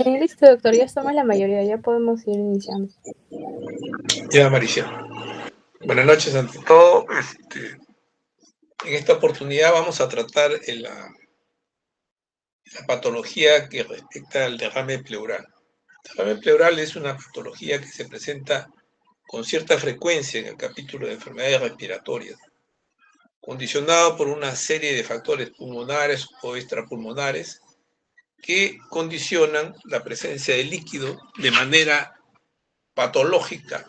Listo, doctor, ya estamos la mayoría, ya podemos ir iniciando. Ya, Maricia. Buenas noches ante todo. En esta oportunidad vamos a tratar la patología que respecta al derrame pleural. El derrame pleural es una patología que se presenta con cierta frecuencia en el capítulo de enfermedades respiratorias, condicionado por una serie de factores pulmonares o extrapulmonares que condicionan la presencia de líquido de manera patológica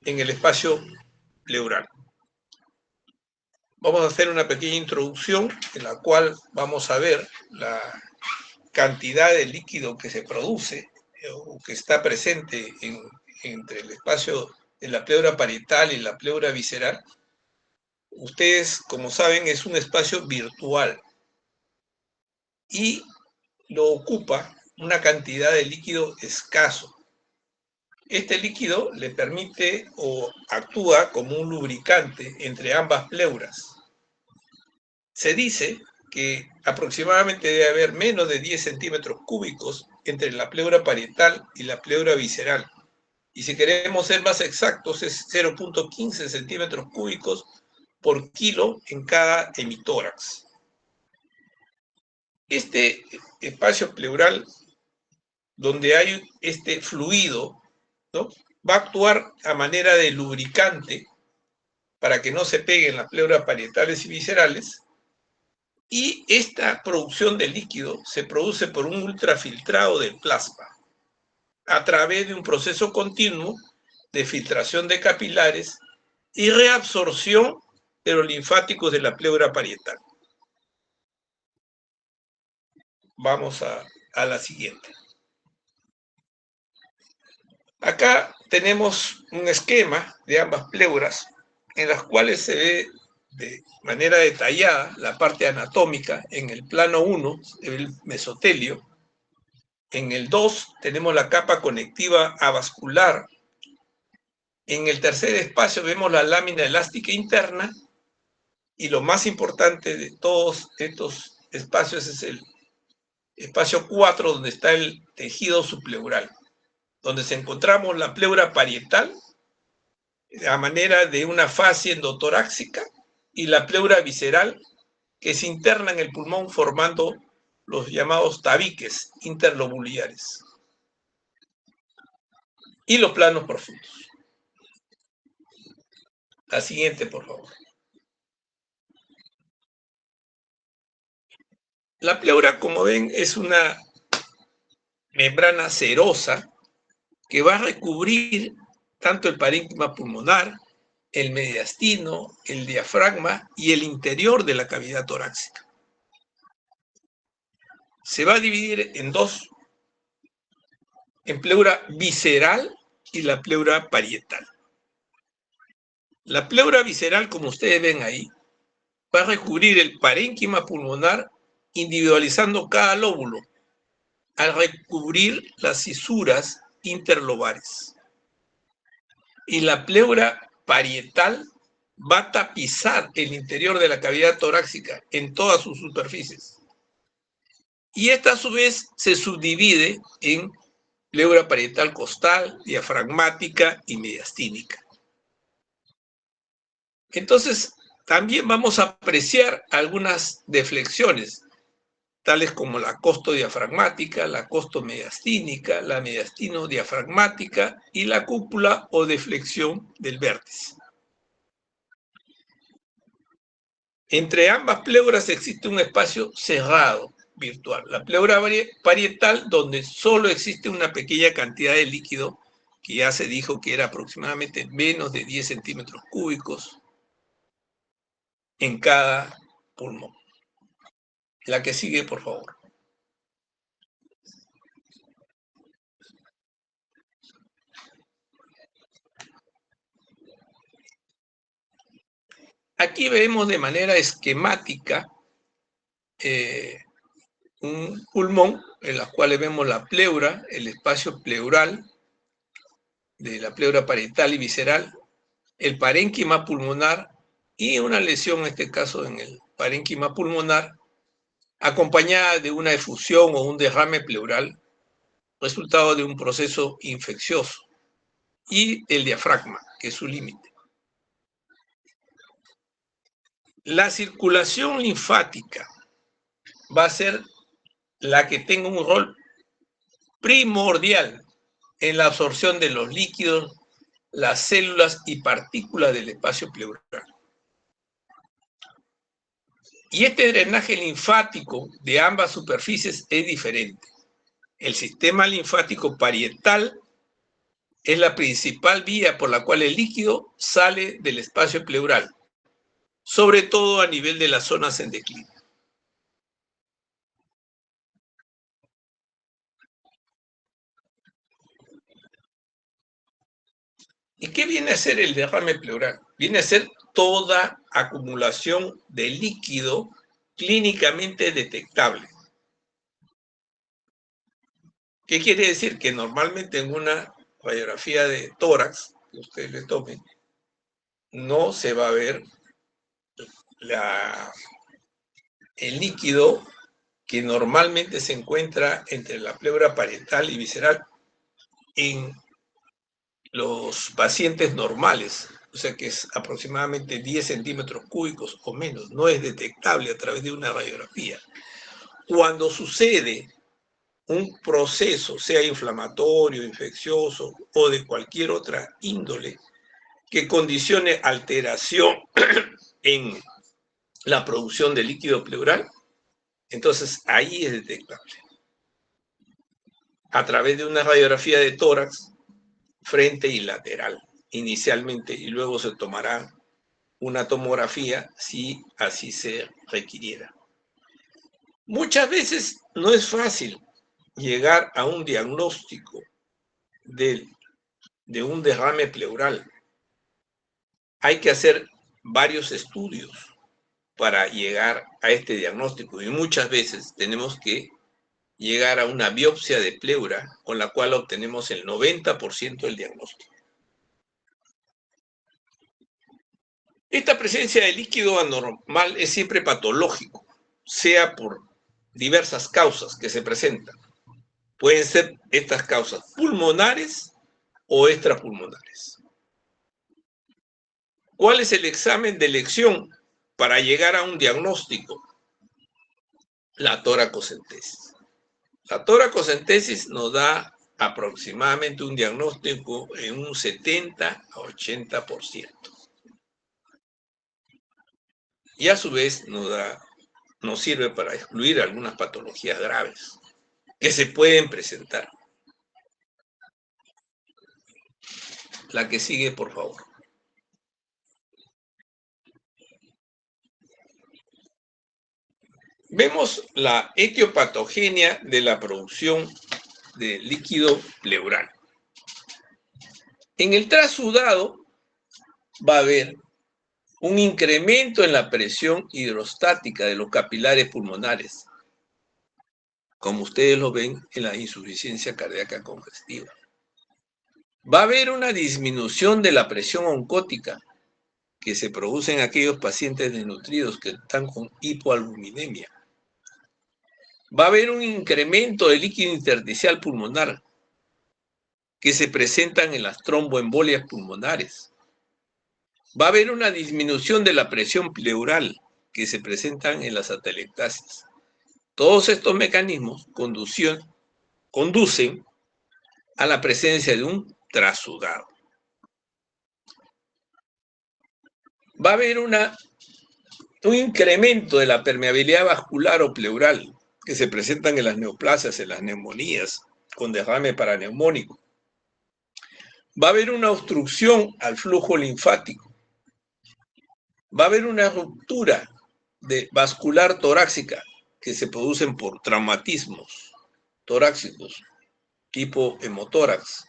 en el espacio pleural. Vamos a hacer una pequeña introducción en la cual vamos a ver la cantidad de líquido que se produce o que está presente entre el espacio de la pleura parietal y la pleura visceral. Ustedes, como saben, es un espacio virtual y lo ocupa una cantidad de líquido escaso. Este líquido le permite o actúa como un lubricante entre ambas pleuras. Se dice que aproximadamente debe haber menos de 10 centímetros cúbicos entre la pleura parietal y la pleura visceral. Y si queremos ser más exactos, es 0.15 centímetros cúbicos por kilo en cada hemitórax. Este espacio pleural, donde hay este fluido, ¿no?, va a actuar a manera de lubricante para que no se peguen las pleuras parietales y viscerales, y esta producción de líquido se produce por un ultrafiltrado del plasma a través de un proceso continuo de filtración de capilares y reabsorción de los linfáticos de la pleura parietal. Vamos a la siguiente. Acá tenemos un esquema de ambas pleuras en las cuales se ve de manera detallada la parte anatómica. En el plano 1, el mesotelio. En el 2 tenemos la capa conectiva avascular. En el tercer espacio vemos la lámina elástica interna. Y lo más importante de todos estos espacios es el espacio 4, donde está el tejido subpleural, donde se encontramos la pleura parietal a manera de una fascia endotorácica y la pleura visceral que se interna en el pulmón formando los llamados tabiques interlobulares. Y los planos profundos. La siguiente, por favor. La pleura, como ven, es una membrana serosa que va a recubrir tanto el parénquima pulmonar, el mediastino, el diafragma y el interior de la cavidad torácica. Se va a dividir en dos, en pleura visceral y la pleura parietal. La pleura visceral, como ustedes ven ahí, va a recubrir el parénquima pulmonar individualizando cada lóbulo al recubrir las fisuras interlobares. Y la pleura parietal va a tapizar el interior de la cavidad torácica en todas sus superficies. Y esta a su vez se subdivide en pleura parietal costal, diafragmática y mediastínica. Entonces, también vamos a apreciar algunas deflexiones, tales como la costodiafragmática, la costomediastínica, la mediastino-diafragmática y la cúpula o deflexión del vértice. Entre ambas pleuras existe un espacio cerrado virtual, la pleura parietal, donde solo existe una pequeña cantidad de líquido, que ya se dijo que era aproximadamente menos de 10 centímetros cúbicos en cada pulmón. La que sigue, por favor. Aquí vemos de manera esquemática un pulmón en los cuales vemos la pleura, el espacio pleural de la pleura parietal y visceral, el parénquima pulmonar y una lesión, en este caso en el parénquima pulmonar, acompañada de una efusión o un derrame pleural, resultado de un proceso infeccioso, y el diafragma, que es su límite. La circulación linfática va a ser la que tenga un rol primordial en la absorción de los líquidos, las células y partículas del espacio pleural. Y este drenaje linfático de ambas superficies es diferente. El sistema linfático parietal es la principal vía por la cual el líquido sale del espacio pleural, sobre todo a nivel de las zonas en declive. ¿Y qué viene a ser el derrame pleural? Viene a ser toda acumulación de líquido clínicamente detectable. ¿Qué quiere decir? Que normalmente en una radiografía de tórax que usted le tome, no se va a ver el líquido que normalmente se encuentra entre la pleura parietal y visceral en los pacientes normales, o sea que es aproximadamente 10 centímetros cúbicos o menos, no es detectable a través de una radiografía. Cuando sucede un proceso, sea inflamatorio, infeccioso o de cualquier otra índole, que condicione alteración en la producción de líquido pleural, entonces ahí es detectable. A través de una radiografía de tórax, frente y lateral, inicialmente, y luego se tomará una tomografía si así se requiriera. Muchas veces no es fácil llegar a un diagnóstico de un derrame pleural. Hay que hacer varios estudios para llegar a este diagnóstico y muchas veces tenemos que llegar a una biopsia de pleura con la cual obtenemos el 90% del diagnóstico. Esta presencia de líquido anormal es siempre patológico, sea por diversas causas que se presentan. Pueden ser estas causas pulmonares o extrapulmonares. ¿Cuál es el examen de elección para llegar a un diagnóstico? La toracocentesis. La toracocentesis nos da aproximadamente un diagnóstico en un 70 a 80%. Y a su vez nos sirve para excluir algunas patologías graves que se pueden presentar. La que sigue, por favor. Vemos la etiopatogenia de la producción de líquido pleural. En el trasudado va a haber un incremento en la presión hidrostática de los capilares pulmonares, como ustedes lo ven en la insuficiencia cardíaca congestiva. Va a haber una disminución de la presión oncótica que se produce en aquellos pacientes desnutridos que están con hipoalbuminemia. Va a haber un incremento del líquido intersticial pulmonar que se presentan en las tromboembolias pulmonares. Va a haber una disminución de la presión pleural que se presentan en las atelectasias. Todos estos mecanismos conducen a la presencia de un trasudado. Va a haber un incremento de la permeabilidad vascular o pleural que se presentan en las neoplasias, en las neumonías, con derrame paraneumónico. Va a haber una obstrucción al flujo linfático. Va a haber una ruptura vascular torácica que se producen por traumatismos torácicos, tipo hemotórax.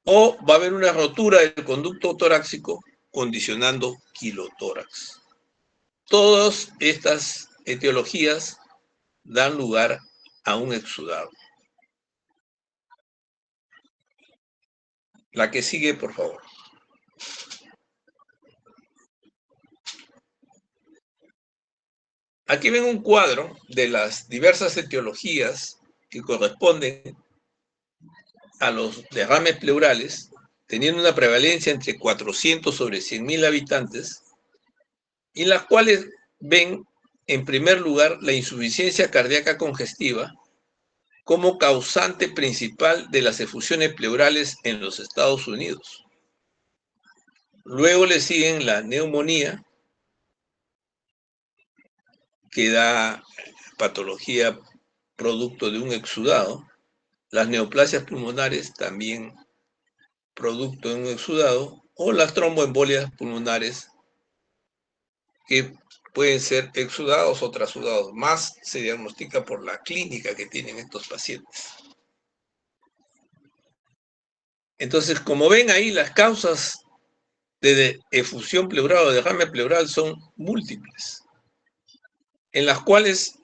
O va a haber una rotura del conducto torácico condicionando quilotórax. Todas estas etiologías dan lugar a un exudado. La que sigue, por favor. Aquí ven un cuadro de las diversas etiologías que corresponden a los derrames pleurales, teniendo una prevalencia entre 400 sobre 100.000 habitantes, y en las cuales ven, en primer lugar, la insuficiencia cardíaca congestiva como causante principal de las efusiones pleurales en los Estados Unidos. Luego le siguen la neumonía, que da patología producto de un exudado. Las neoplasias pulmonares también producto de un exudado, o las tromboembolias pulmonares, que pueden ser exudados o trasudados. Más se diagnostica por la clínica que tienen estos pacientes. Entonces, como ven ahí, las causas de efusión pleural o derrame pleural son múltiples, en las cuales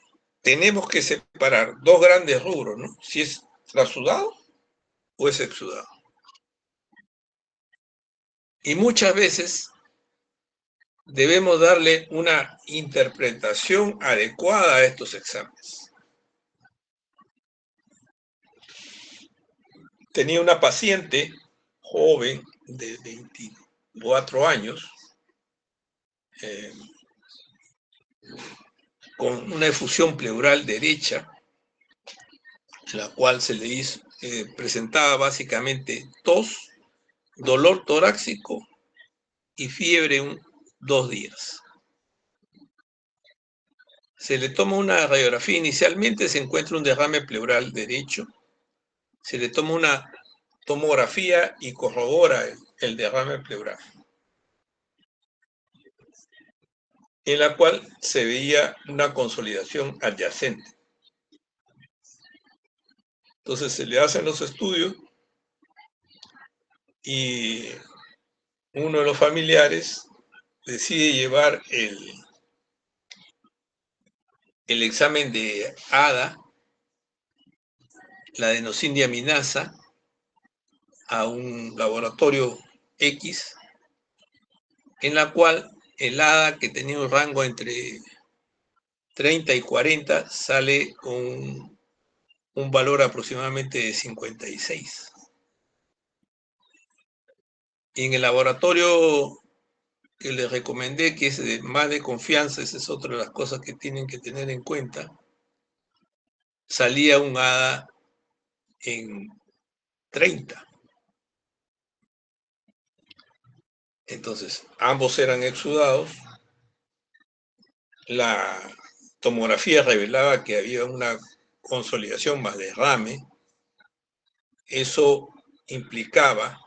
tenemos que separar dos grandes rubros, ¿no? Si es trasudado o es exudado. Y muchas veces debemos darle una interpretación adecuada a estos exámenes. Tenía una paciente joven de 24 años con una efusión pleural derecha, en la cual se le hizo, presentaba básicamente tos, dolor torácico y fiebre 2 días. Se le toma una radiografía, inicialmente se encuentra un derrame pleural derecho, se le toma una tomografía y corrobora el derrame pleural, en la cual se veía una consolidación adyacente. Entonces se le hacen los estudios y uno de los familiares decide llevar el examen de ADA, la adenosíndiaminasa, a un laboratorio X, en la cual el ADA, que tenía un rango entre 30 y 40, sale con un valor aproximadamente de 56. Y en el laboratorio que les recomendé, que es de más de confianza, esa es otra de las cosas que tienen que tener en cuenta, salía un ADA en 30. Entonces, ambos eran exudados. La tomografía revelaba que había una consolidación más derrame. Eso implicaba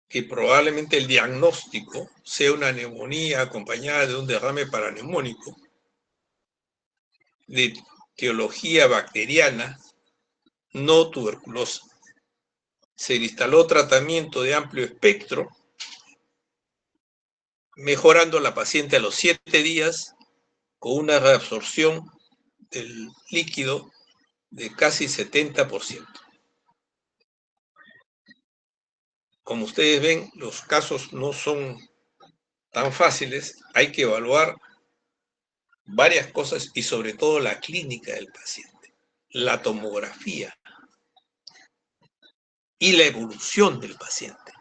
que probablemente el diagnóstico sea una neumonía acompañada de un derrame paraneumónico de etiología bacteriana, no tuberculosa. Se le instaló tratamiento de amplio espectro, mejorando a la paciente a los 7 días con una reabsorción del líquido de casi 70%. Como ustedes ven, los casos no son tan fáciles, hay que evaluar varias cosas y sobre todo la clínica del paciente, la tomografía y la evolución del paciente.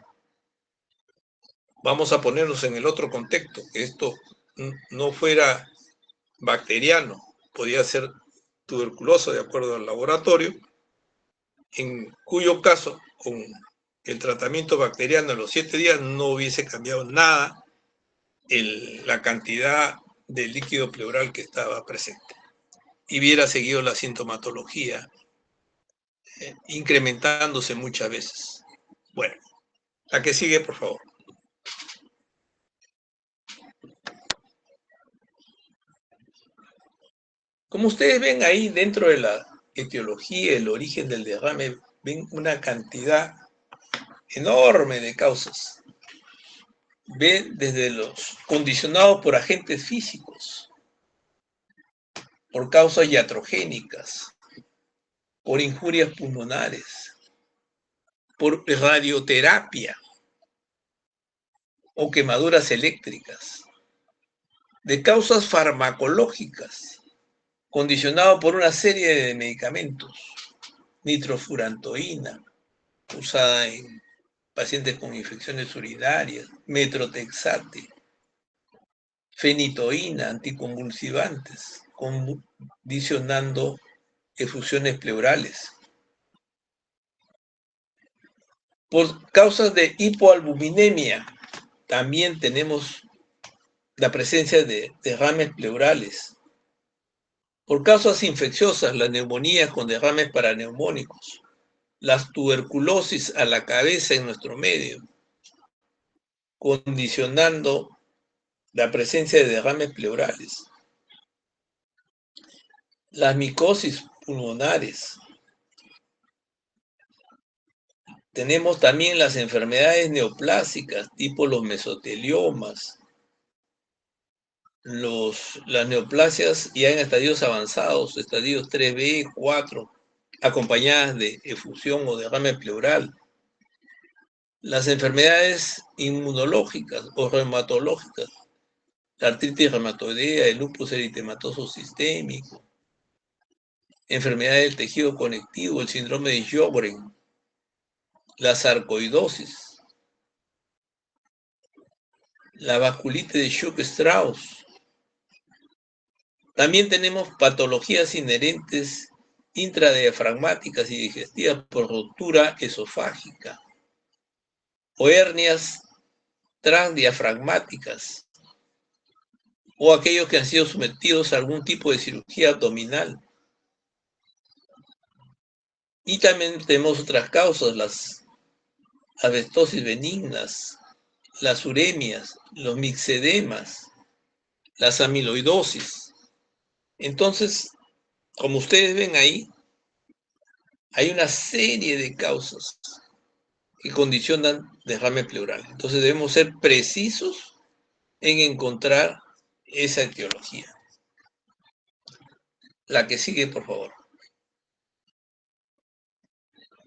Vamos a ponernos en el otro contexto, que esto no fuera bacteriano, podía ser tuberculoso de acuerdo al laboratorio, en cuyo caso, con el tratamiento bacteriano a los 7 días no hubiese cambiado nada la cantidad de líquido pleural que estaba presente y hubiera seguido la sintomatología, incrementándose muchas veces. Bueno, la que sigue, por favor. Como ustedes ven ahí, dentro de la etiología, el origen del derrame, ven una cantidad enorme de causas. Ven desde los condicionados por agentes físicos, por causas iatrogénicas, por injurias pulmonares, por radioterapia o quemaduras eléctricas, de causas farmacológicas, condicionado por una serie de medicamentos, nitrofurantoína, usada en pacientes con infecciones urinarias, metrotexate, fenitoína, anticonvulsivantes, condicionando efusiones pleurales. Por causas de hipoalbuminemia, también tenemos la presencia de derrames pleurales. Por causas infecciosas, las neumonías con derrames paraneumónicos, las tuberculosis a la cabeza en nuestro medio, condicionando la presencia de derrames pleurales. Las micosis pulmonares. Tenemos también las enfermedades neoplásicas, tipo los mesoteliomas, las neoplasias ya en estadios avanzados, estadios 3B, 4, acompañadas de efusión o derrame pleural. Las enfermedades inmunológicas o reumatológicas, la artritis reumatoidea, el lupus eritematoso sistémico, enfermedad del tejido conectivo, el síndrome de Sjögren, la sarcoidosis, la vasculitis de Schuch-Strauss. También tenemos patologías inherentes intradiafragmáticas y digestivas por ruptura esofágica, o hernias transdiafragmáticas, o aquellos que han sido sometidos a algún tipo de cirugía abdominal. Y también tenemos otras causas, las asbestosis benignas, las uremias, los mixedemas, las amiloidosis. Entonces, como ustedes ven ahí, hay una serie de causas que condicionan derrame pleural. Entonces debemos ser precisos en encontrar esa etiología. La que sigue, por favor.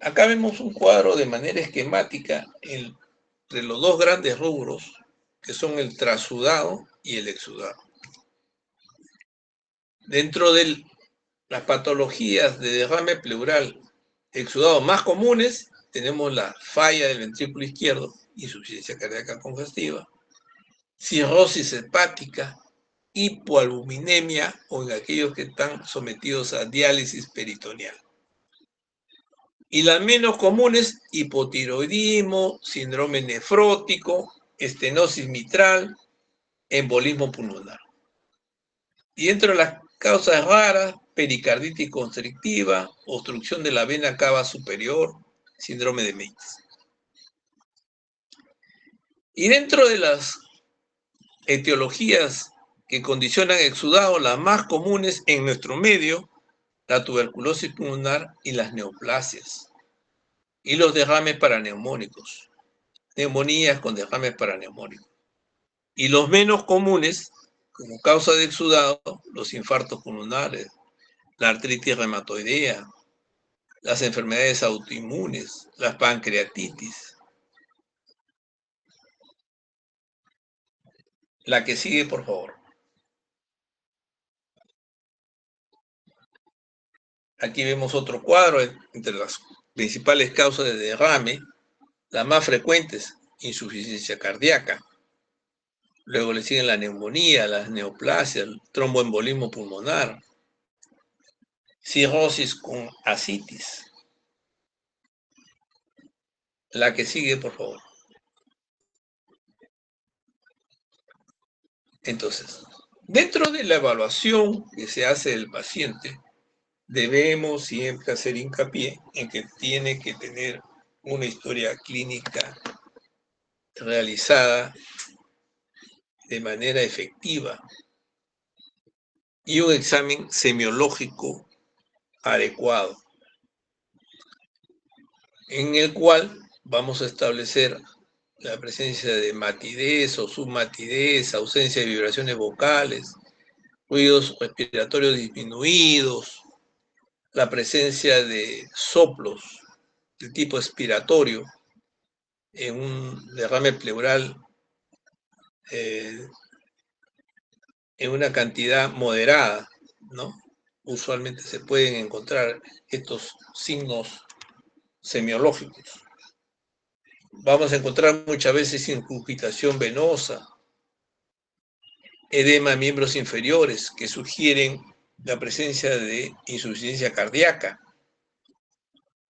Acá vemos un cuadro de manera esquemática entre los dos grandes rubros, que son el trasudado y el exudado. Dentro de las patologías de derrame pleural exudado más comunes, tenemos la falla del ventrículo izquierdo, insuficiencia cardíaca congestiva, cirrosis hepática, hipoalbuminemia o en aquellos que están sometidos a diálisis peritoneal. Y las menos comunes, hipotiroidismo, síndrome nefrótico, estenosis mitral, embolismo pulmonar. Y dentro de las causas raras, pericarditis constrictiva, obstrucción de la vena cava superior, síndrome de Meigs. Y dentro de las etiologías que condicionan exudado, las más comunes en nuestro medio, la tuberculosis pulmonar y las neoplasias, y los derrames paraneumónicos, neumonías con derrames paraneumónicos. Y los menos comunes, como causa de exudado, los infartos pulmonares, la artritis reumatoidea, las enfermedades autoinmunes, las pancreatitis. La que sigue, por favor. Aquí vemos otro cuadro entre las principales causas de derrame, las más frecuentes, insuficiencia cardíaca. Luego le siguen la neumonía, las neoplasias, el tromboembolismo pulmonar, cirrosis con ascitis. La que sigue, por favor. Entonces, dentro de la evaluación que se hace del paciente, debemos siempre hacer hincapié en que tiene que tener una historia clínica realizada de manera efectiva y un examen semiológico adecuado, en el cual vamos a establecer la presencia de matidez o submatidez, ausencia de vibraciones vocales, ruidos respiratorios disminuidos, la presencia de soplos de tipo expiratorio en un derrame pleural en una cantidad moderada, ¿no? Usualmente se pueden encontrar estos signos semiológicos. Vamos a encontrar muchas veces incurgitación venosa, edema de miembros inferiores que sugieren la presencia de insuficiencia cardíaca.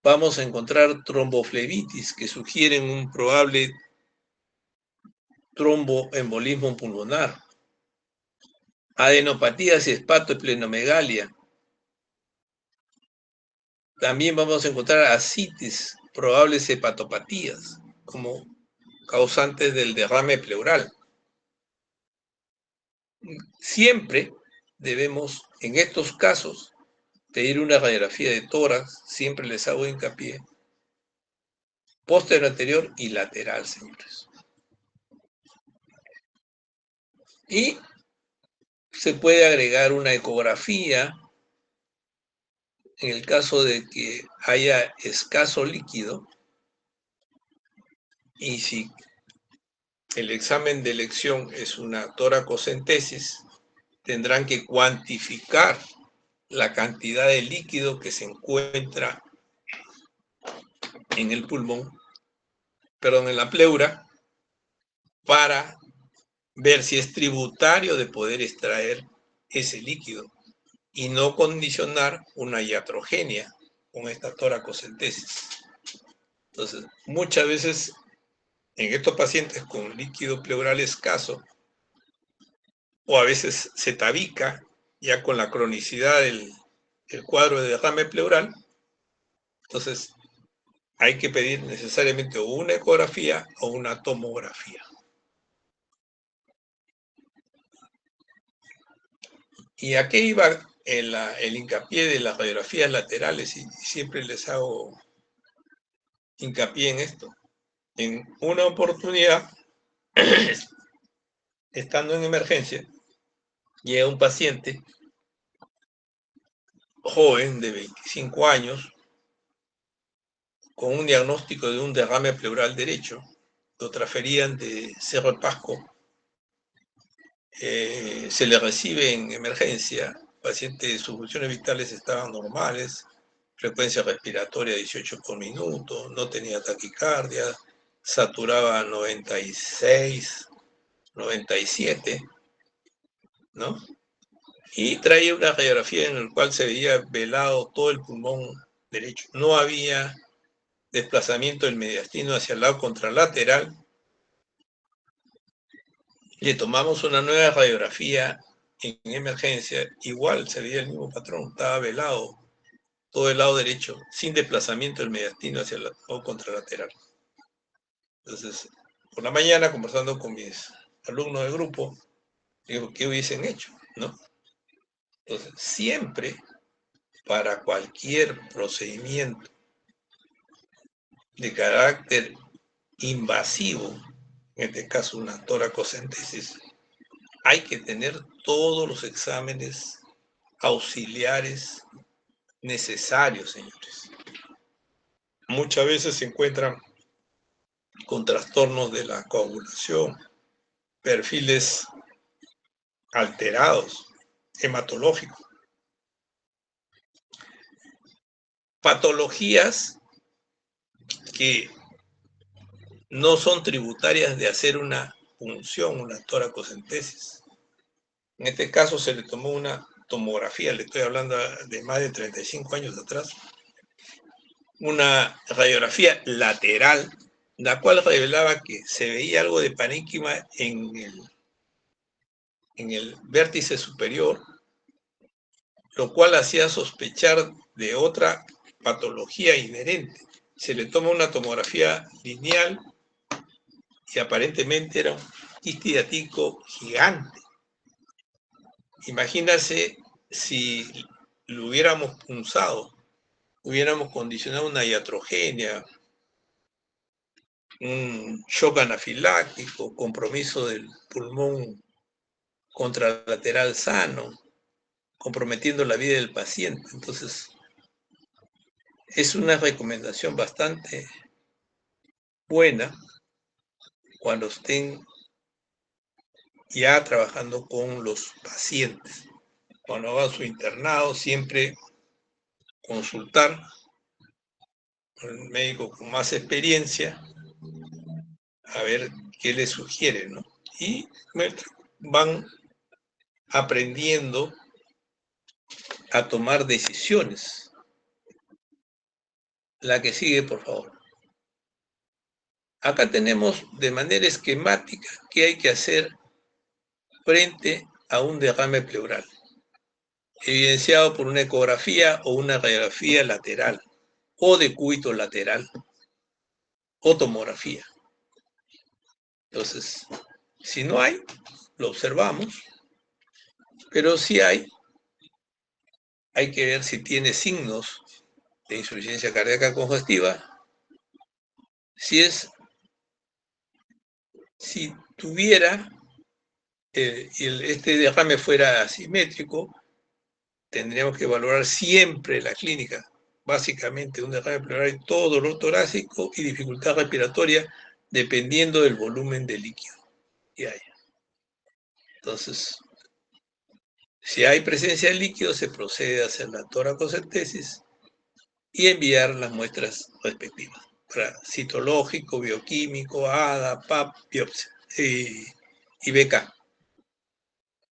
Vamos a encontrar tromboflebitis que sugieren un probable tromboembolismo pulmonar, adenopatías y hepatoesplenomegalia, También vamos a encontrar ascitis, probables hepatopatías, como causantes del derrame pleural. Siempre debemos, en estos casos, pedir una radiografía de tórax, siempre les hago hincapié, posterior anterior y lateral, señores. Y se puede agregar una ecografía en el caso de que haya escaso líquido, y si el examen de elección es una toracocentesis, tendrán que cuantificar la cantidad de líquido que se encuentra en el pulmón, perdón, en la pleura, para ver si es tributario de poder extraer ese líquido y no condicionar una iatrogenia con esta toracocentesis. Entonces, muchas veces en estos pacientes con líquido pleural escaso, o a veces se tabica ya con la cronicidad del cuadro de derrame pleural, entonces hay que pedir necesariamente una ecografía o una tomografía. ¿Y a qué iba el hincapié de las radiografías laterales? Y siempre les hago hincapié en esto. En una oportunidad, estando en emergencia, llega un paciente joven de 25 años con un diagnóstico de un derrame pleural derecho. Lo transferían de Cerro de Pasco. Se le recibe en emergencia. El paciente, sus funciones vitales estaban normales, frecuencia respiratoria 18 por minuto, no tenía taquicardia, saturaba 96, 97, ¿no? Y traía una radiografía en la cual se veía velado todo el pulmón derecho. No había desplazamiento del mediastino hacia el lado contralateral. Le tomamos una nueva radiografía en emergencia, igual se veía el mismo patrón, estaba velado todo el lado derecho, sin desplazamiento del mediastino hacia el lado contralateral. Entonces, por la mañana, conversando con mis alumnos de grupo, digo, ¿qué hubiesen hecho? ¿No? Entonces, siempre, para cualquier procedimiento de carácter invasivo, en este caso una toracocentesis, hay que tener todos los exámenes auxiliares necesarios, señores. Muchas veces se encuentran con trastornos de la coagulación, perfiles alterados, hematológicos, patologías que no son tributarias de hacer una punción, una toracocentesis. En este caso se le tomó una tomografía, le estoy hablando de más de 35 años atrás, una radiografía lateral, la cual revelaba que se veía algo de parénquima en el vértice superior, lo cual hacía sospechar de otra patología inherente. Se le toma una tomografía lineal y aparentemente era un histidiático gigante. Imagínase si lo hubiéramos punzado, hubiéramos condicionado una iatrogenia, un shock anafiláctico, compromiso del pulmón contralateral sano, comprometiendo la vida del paciente. Entonces, es una recomendación bastante buena cuando estén ya trabajando con los pacientes. Cuando hagan su internado, siempre consultar con el médico con más experiencia, a ver qué les sugiere, ¿no? Y van aprendiendo a tomar decisiones. La que sigue, por favor. Acá tenemos de manera esquemática qué hay que hacer frente a un derrame pleural, evidenciado por una ecografía o una radiografía lateral. o decúbito lateral o tomografía. Entonces, si no hay, lo observamos, pero si hay que ver si tiene signos de insuficiencia cardíaca congestiva. Si tuviera este derrame fuera asimétrico, tendríamos que valorar siempre la clínica, básicamente un derrame pleural, todo dolor torácico y dificultad respiratoria, dependiendo del volumen de líquido que haya. Entonces, si hay presencia de líquido, se procede a hacer la toracocentesis y enviar las muestras respectivas para citológico, bioquímico, ADA, PAP, biopsia y BK.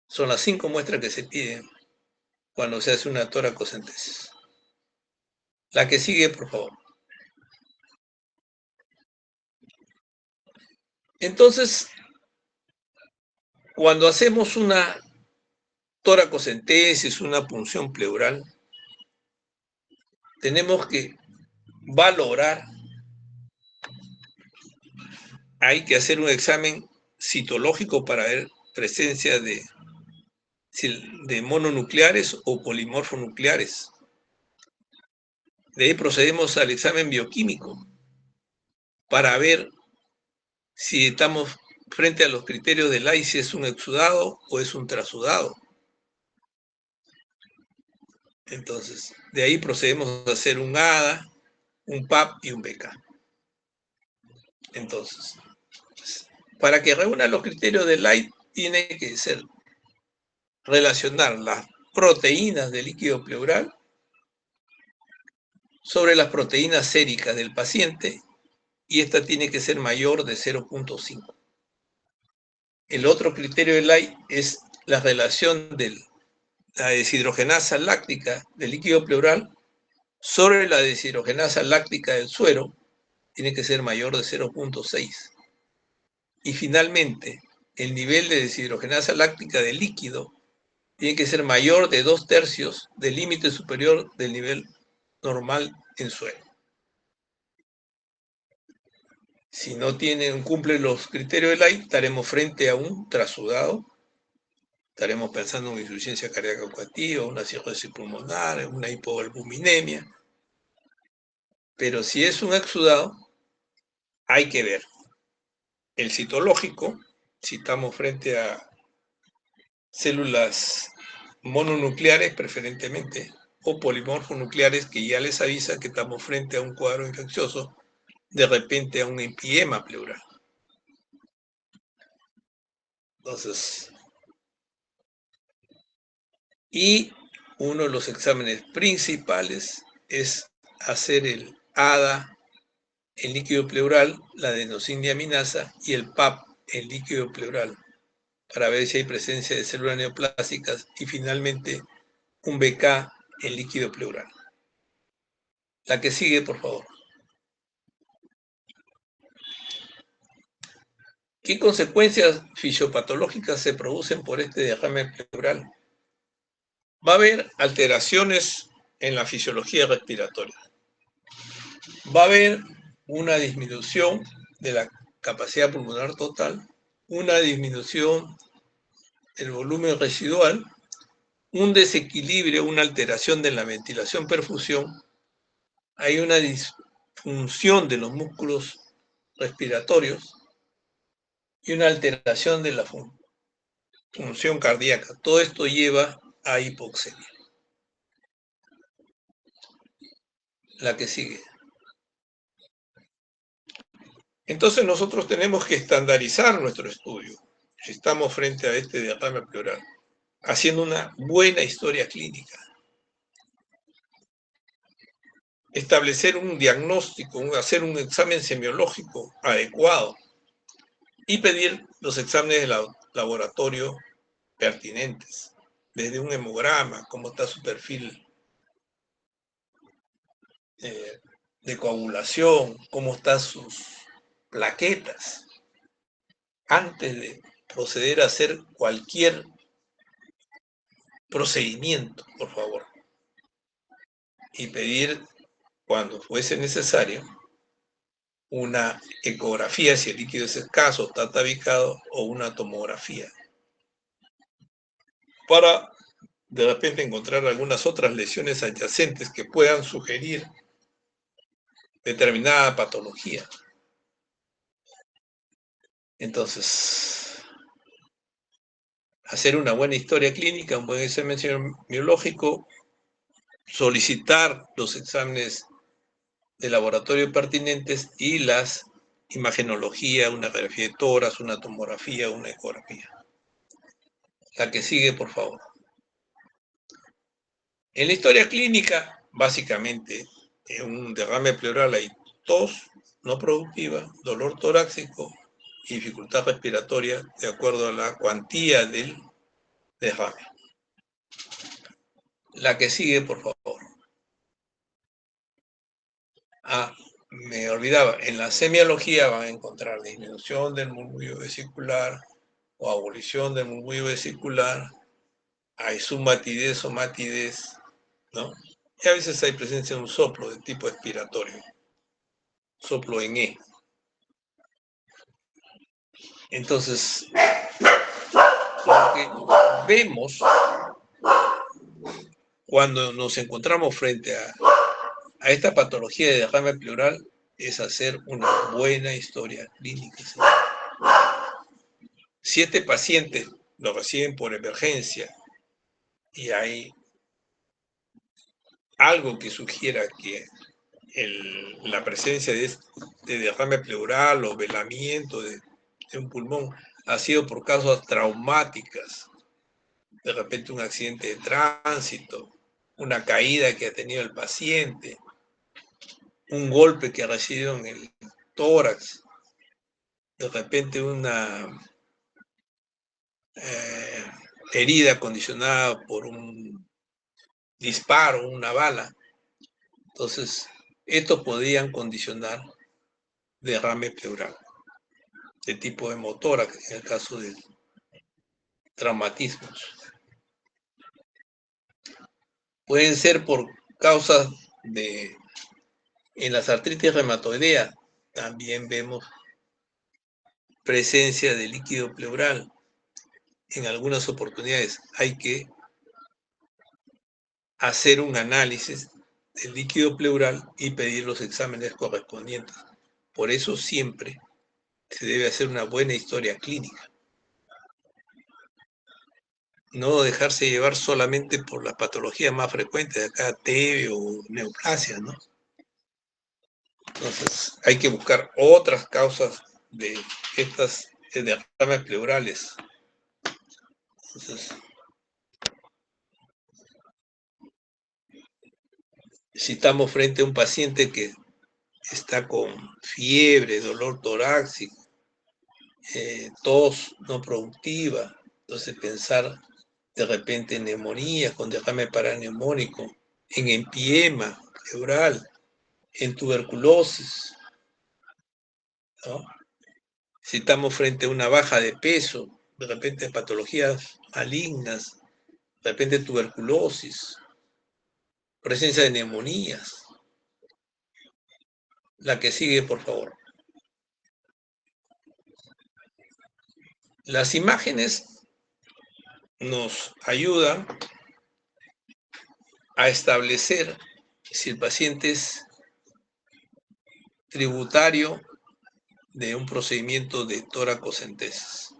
Son las 5 muestras que se piden cuando se hace una toracocentesis. La que sigue, por favor. Entonces, cuando hacemos una toracocentesis, una punción pleural, tenemos que valorar, hay que hacer un examen citológico para ver presencia de mononucleares o polimorfonucleares. De ahí procedemos al examen bioquímico para ver si estamos frente a los criterios del AI, si es un exudado o es un trasudado. Entonces, de ahí procedemos a hacer un ADA, un PAP y un BK. Entonces, para que reúna los criterios del AI, tiene que ser relacionar las proteínas del líquido pleural sobre las proteínas séricas del paciente, y esta tiene que ser mayor de 0.5. El otro criterio del AI es la relación de la deshidrogenasa láctica del líquido pleural sobre la deshidrogenasa láctica del suero, tiene que ser mayor de 0.6. Y finalmente, el nivel de deshidrogenasa láctica del líquido tiene que ser mayor de 2/3 del límite superior del nivel normal en suero. Si no cumple los criterios del AI, estaremos frente a un trasudado, estaremos pensando en una insuficiencia cardíaca coactiva, una cirrosis pulmonar, una hipoalbuminemia. Pero si es un exudado, hay que ver el citológico, si estamos frente a células mononucleares preferentemente, o polimorfonucleares, que ya les avisa que estamos frente a un cuadro infeccioso, de repente a un empiema pleural. Entonces, y uno de los exámenes principales es hacer el ADA en líquido pleural, la adenosíndiaminasa, y el PAP en líquido pleural, para ver si hay presencia de células neoplásicas, y finalmente un BK en líquido pleural. La que sigue, por favor. ¿Qué consecuencias fisiopatológicas se producen por este derrame pleural? Va a haber alteraciones en la fisiología respiratoria. Va a haber una disminución de la capacidad pulmonar total, una disminución del volumen residual, un desequilibrio, una alteración de la ventilación-perfusión, hay una disfunción de los músculos respiratorios y una alteración de la función cardíaca. Todo esto lleva a hipoxemia. La que sigue. Entonces nosotros tenemos que estandarizar nuestro estudio, si estamos frente a este derrame pleural, haciendo una buena historia clínica. Establecer un diagnóstico, hacer un examen semiológico adecuado y pedir los exámenes de laboratorio pertinentes, desde un hemograma, cómo está su perfil de coagulación, cómo están sus plaquetas, antes de proceder a hacer cualquier procedimiento, por favor, y pedir cuando fuese necesario, una ecografía si el líquido es escaso, está tabicado, o una tomografía, para de repente encontrar algunas otras lesiones adyacentes que puedan sugerir determinada patología. Entonces, hacer una buena historia clínica, un buen examen semiológico, solicitar los exámenes de laboratorio pertinentes y las imagenología, una radiografía de tórax, una tomografía, una ecografía. La que sigue, por favor. En la historia clínica, básicamente, en un derrame pleural hay tos no productiva, dolor torácico y dificultad respiratoria de acuerdo a la cuantía del derrame. La que sigue, por favor. Ah, me olvidaba, en la semiología van a encontrar disminución del murmullo vesicular o abolición del murmullo vesicular, hay submatidez o matidez, ¿no? Y a veces hay presencia de un soplo de tipo expiratorio, soplo en E. Entonces, lo que vemos cuando nos encontramos frente a esta patología de derrame pleural es hacer una buena historia clínica. ¿Sí? Si este paciente lo reciben por emergencia y hay algo que sugiera que la presencia de derrame pleural o velamiento de un pulmón ha sido por causas traumáticas, de repente un accidente de tránsito, una caída que ha tenido el paciente, un golpe que ha recibido en el tórax, de repente una herida condicionada por un disparo, una bala. Entonces, estos podrían condicionar derrame pleural de tipo hemotórax en el caso de traumatismos. Pueden ser por causas de... En las artritis reumatoideas también vemos presencia de líquido pleural. En algunas oportunidades hay que hacer un análisis del líquido pleural y pedir los exámenes correspondientes. Por eso siempre se debe hacer una buena historia clínica. No dejarse llevar solamente por las patologías más frecuentes, de acá TB o neoplasia, ¿no? Entonces hay que buscar otras causas de estas derrames pleurales. Entonces, si estamos frente a un paciente que está con fiebre, dolor torácico, tos no productiva, entonces pensar de repente en neumonía con derrame paraneumónico, en empiema pleural, en tuberculosis, ¿no? Si estamos frente a una baja de peso, de repente patologías malignas, de repente tuberculosis, presencia de neumonías. La que sigue, por favor. Las imágenes nos ayudan a establecer si el paciente es tributario de un procedimiento de toracocentesis.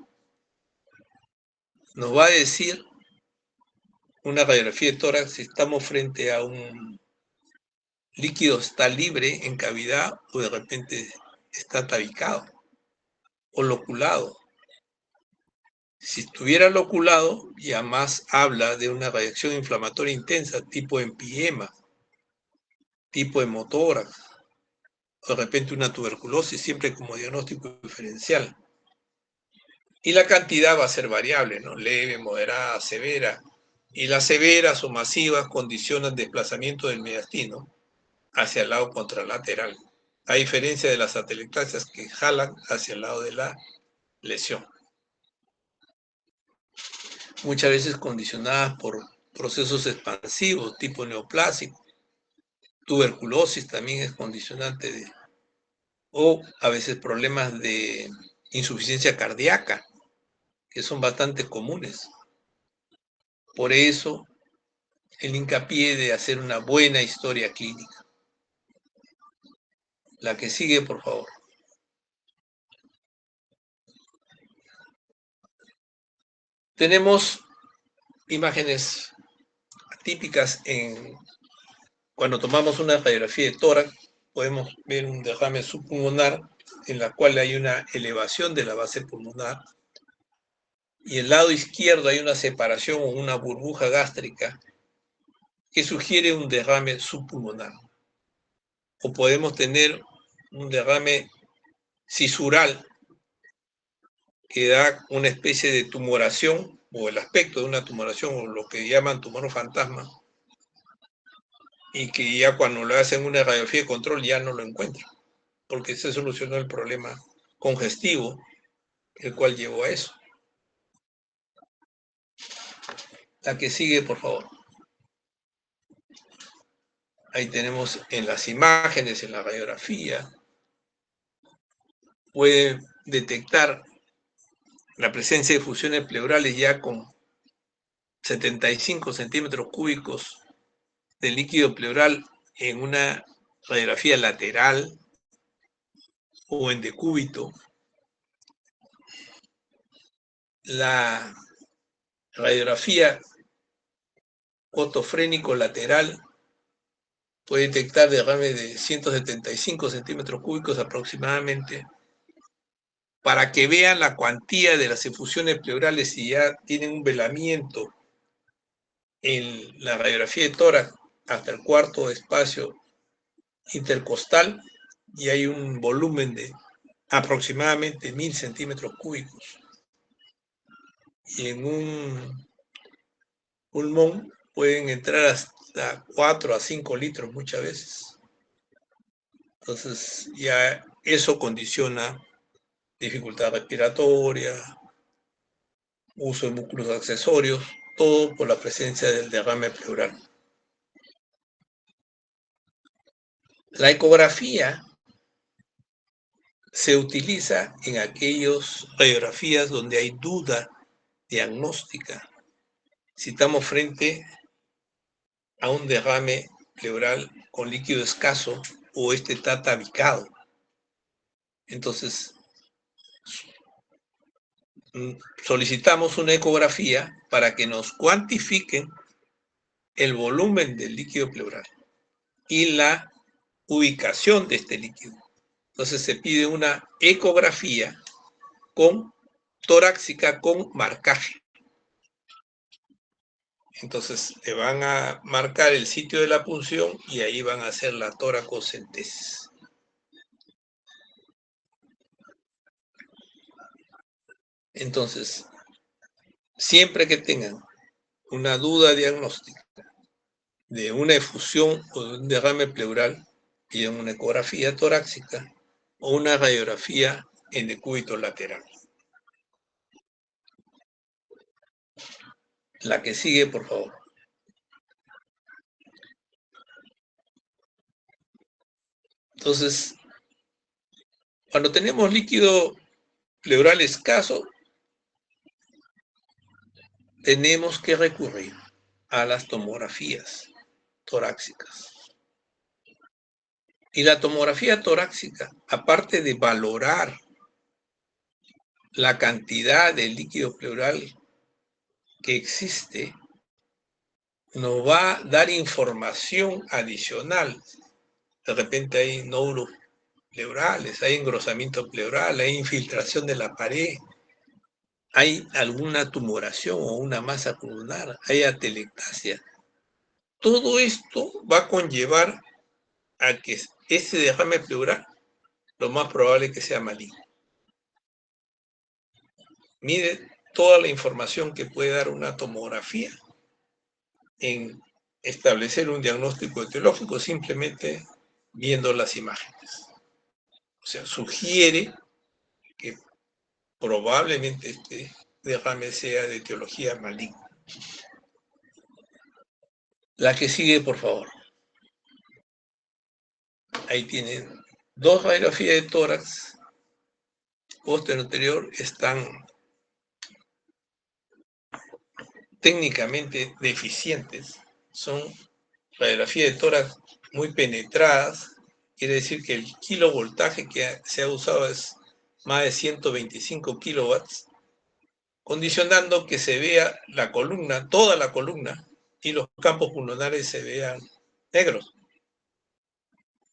Nos va a decir una radiografía de tórax si estamos frente a un líquido está libre en cavidad o de repente está tabicado o loculado. Si estuviera loculado, ya más habla de una reacción inflamatoria intensa tipo empiema, tipo hemotórax, o de repente una tuberculosis, siempre como diagnóstico diferencial. Y la cantidad va a ser variable, ¿no? Leve, moderada, severa. Y las severas o masivas condicionan desplazamiento del mediastino hacia el lado contralateral, a diferencia de las atelectasias que jalan hacia el lado de la lesión. Muchas veces condicionadas por procesos expansivos tipo neoplásico, tuberculosis también es condicionante de, o a veces problemas de insuficiencia cardíaca, que son bastante comunes. Por eso, el hincapié de hacer una buena historia clínica. La que sigue, por favor. Tenemos imágenes típicas cuando tomamos una radiografía de tórax, podemos ver un derrame subpulmonar en la cual hay una elevación de la base pulmonar y el lado izquierdo hay una separación o una burbuja gástrica que sugiere un derrame subpulmonar. O podemos tener un derrame cisural que da una especie de tumoración o el aspecto de una tumoración o lo que llaman tumor fantasma y que ya cuando le hacen una radiografía de control ya no lo encuentran porque se solucionó el problema congestivo el cual llevó a eso. La que sigue, por favor. Ahí tenemos en las imágenes, en la radiografía, puede detectar la presencia de fusiones pleurales ya con 75 centímetros cúbicos de líquido pleural en una radiografía lateral o en decúbito. La radiografía otofrénico lateral puede detectar derrames de 175 centímetros cúbicos aproximadamente, para que vean la cuantía de las efusiones pleurales si ya tienen un velamiento en la radiografía de tórax hasta el cuarto espacio intercostal y hay un volumen de aproximadamente 1000 centímetros cúbicos. Y en un pulmón pueden entrar hasta 4 a 5 litros muchas veces. Entonces ya eso condiciona dificultad respiratoria, uso de músculos accesorios, todo por la presencia del derrame pleural. La ecografía se utiliza en aquellas radiografías donde hay duda diagnóstica. Si estamos frente a un derrame pleural con líquido escaso o este está tabicado. Entonces, solicitamos una ecografía para que nos cuantifiquen el volumen del líquido pleural y la ubicación de este líquido. Entonces se pide una ecografía torácica con marcaje. Entonces le van a marcar el sitio de la punción y ahí van a hacer la toracocentesis. Entonces, siempre que tengan una duda diagnóstica de una efusión o de un derrame pleural, piden una ecografía torácica o una radiografía en decúbito lateral. La que sigue, por favor. Entonces, cuando tenemos líquido pleural escaso, tenemos que recurrir a las tomografías torácicas. Y la tomografía torácica, aparte de valorar la cantidad de líquido pleural que existe, nos va a dar información adicional. De repente hay nódulos pleurales, hay engrosamiento pleural, hay infiltración de la pared, hay alguna tumoración o una masa pulmonar, hay atelectasia. Todo esto va a conllevar a que ese derrame pleural, lo más probable es que sea maligno. Mide toda la información que puede dar una tomografía en establecer un diagnóstico etiológico simplemente viendo las imágenes. O sea, sugiere que probablemente este derrame sea de etiología maligna. La que sigue, por favor. Ahí tienen dos radiografías de tórax posterior están técnicamente deficientes. Son radiografías de tórax muy penetradas. Quiere decir que el kilovoltaje que se ha usado es más de 125 kilowatts, condicionando que se vea la columna, toda la columna, y los campos pulmonares se vean negros.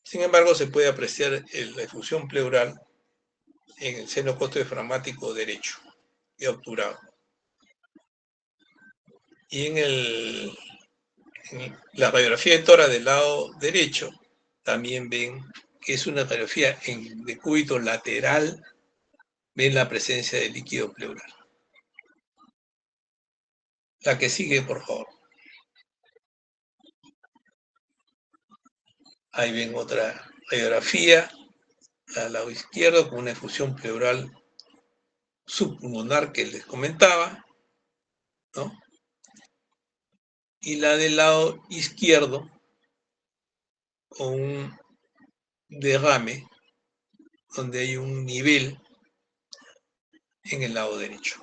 Sin embargo, se puede apreciar la efusión pleural en el seno costodiafragmático derecho y obturado. Y en la radiografía de tórax del lado derecho, también ven que es una radiografía en decúbito lateral, ven la presencia de líquido pleural. La que sigue, por favor. Ahí ven otra radiografía al lado izquierdo con una efusión pleural subpulmonar que les comentaba, ¿no? Y la del lado izquierdo con un derrame donde hay un nivel en el lado derecho.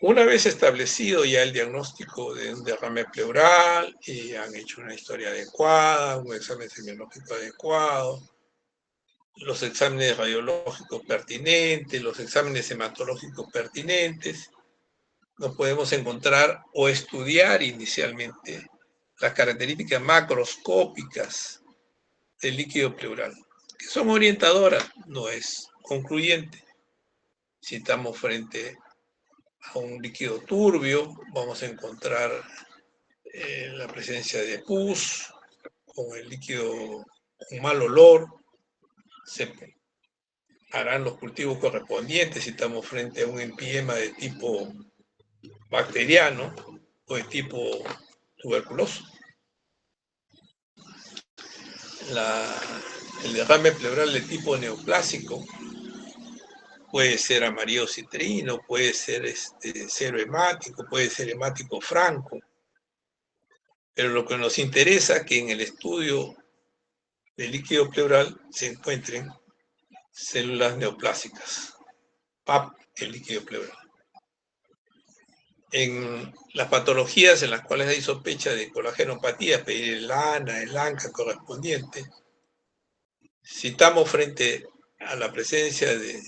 Una vez establecido ya el diagnóstico de un derrame pleural y han hecho una historia adecuada, un examen semiológico adecuado, los exámenes radiológicos pertinentes, los exámenes hematológicos pertinentes, nos podemos encontrar o estudiar inicialmente las características macroscópicas del líquido pleural, que son orientadoras, no es concluyente. Si estamos frente a un líquido turbio, vamos a encontrar la presencia de pus, con el líquido con mal olor, se harán los cultivos correspondientes si estamos frente a un empiema de tipo bacteriano o de tipo tuberculoso. El derrame pleural de tipo neoplásico puede ser amarillo citrino, puede ser cero hemático, puede ser hemático franco, pero lo que nos interesa es que en el estudio del líquido pleural se encuentren células neoplásicas, PAP, el líquido pleural. En las patologías en las cuales hay sospecha de colagenopatía, pedir el ANA, el ANCA correspondiente, si estamos frente a la presencia de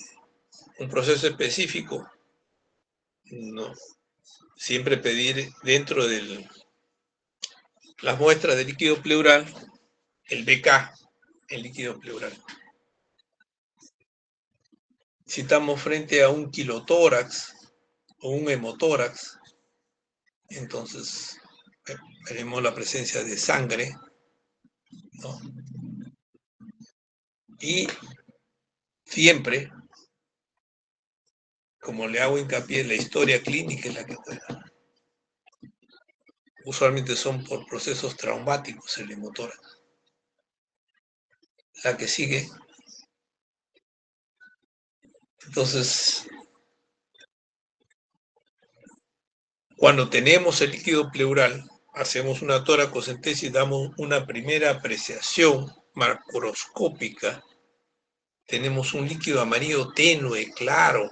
un proceso específico, no, siempre pedir dentro de las muestras de líquido pleural, el BK, el líquido pleural. Si estamos frente a un kilotórax o un hemotórax, entonces veremos la presencia de sangre, ¿no? Y siempre, como le hago hincapié, la historia clínica es la que juega. Usualmente son por procesos traumáticos el hemotórax. La que sigue. Entonces, cuando tenemos el líquido pleural, hacemos una toracocentesis y damos una primera apreciación macroscópica. Tenemos un líquido amarillo tenue, claro,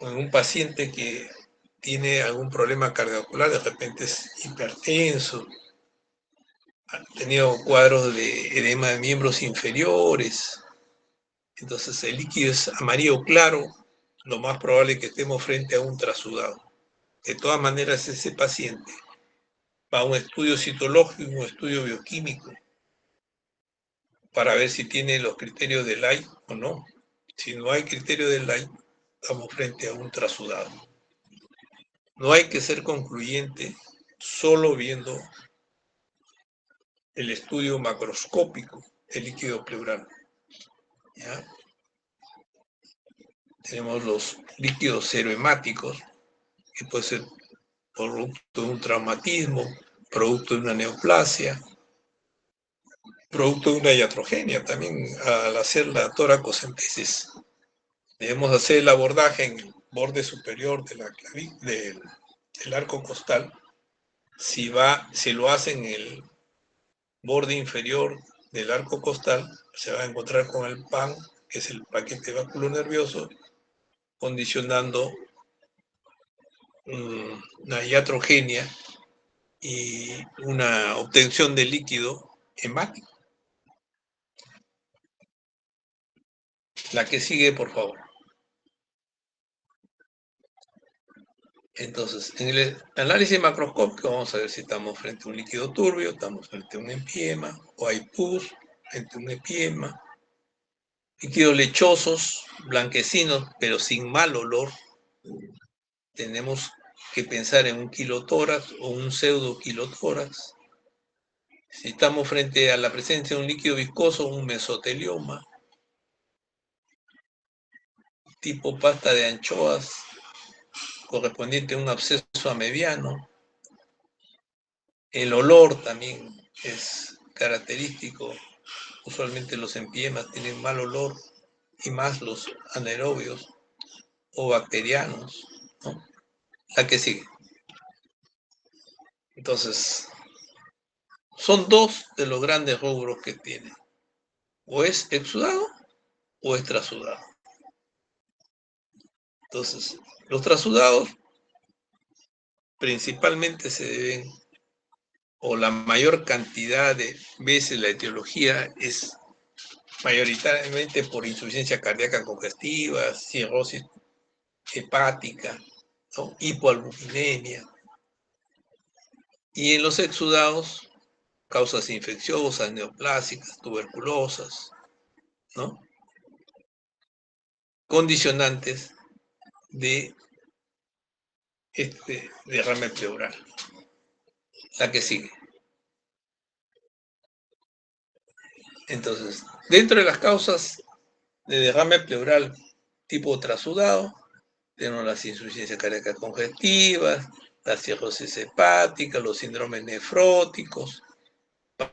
en un paciente que tiene algún problema cardiovascular, de repente es hipertenso, ha tenido cuadros de edema de miembros inferiores, entonces el líquido es amarillo claro, lo más probable es que estemos frente a un trasudado. De todas maneras, ese paciente va a un estudio citológico, un estudio bioquímico, para ver si tiene los criterios de Light o no. Si no hay criterio de Light, estamos frente a un trasudado. No hay que ser concluyente solo viendo el estudio macroscópico del líquido pleural. ¿Ya? Tenemos los líquidos serohemáticos, que puede ser producto de un traumatismo, producto de una neoplasia, producto de una iatrogenia. También al hacer la toracocentesis debemos hacer el abordaje en el borde superior de la del arco costal, si lo hace en el borde inferior del arco costal, se va a encontrar con el PAN, que es el paquete nervioso, condicionando una iatrogenia y una obtención de líquido hemático. La que sigue, por favor. Entonces, en el análisis macroscópico vamos a ver si estamos frente a un líquido turbio, estamos frente a un empiema, o hay pus frente a un empiema. Líquidos lechosos, blanquecinos, pero sin mal olor. Tenemos que pensar en un quilotórax o un pseudoquilotórax. Si estamos frente a la presencia de un líquido viscoso, un mesotelioma, tipo pasta de anchoas, correspondiente a un absceso amediano. El olor también es característico. Usualmente los empiemas tienen mal olor, y más los anaerobios o bacterianos, ¿no? La que sigue. Entonces, son dos de los grandes rubros que tiene. O es exudado o es trasudado. Entonces, los trasudados principalmente se deben, o la mayor cantidad de veces la etiología es mayoritariamente por insuficiencia cardíaca congestiva, cirrosis hepática, ¿no? Hipoalbuminemia. Y en los exudados, causas infecciosas, neoplásicas, tuberculosas, ¿no? Condicionantes de este derrame pleural. La que sigue. Entonces, dentro de las causas de derrame pleural tipo trasudado, tenemos las insuficiencias cardíacas congestivas, la cirrosis hepática, los síndromes nefróticos,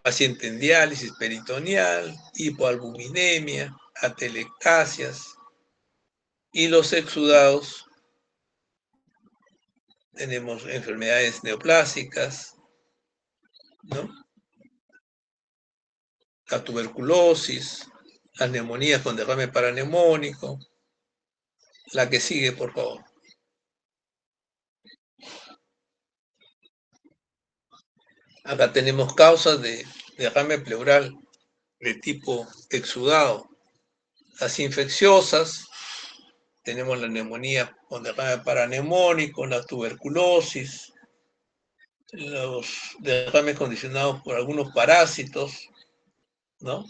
paciente en diálisis peritoneal, hipoalbuminemia, atelectasias, y los exudados tenemos enfermedades neoplásicas, ¿no? La tuberculosis, las neumonías con derrame paraneumónico. La que sigue, por favor. Acá tenemos causas de derrame pleural de tipo exudado. Las infecciosas, tenemos la neumonía con derrame paraneumónico, la tuberculosis, los derrames condicionados por algunos parásitos, ¿no?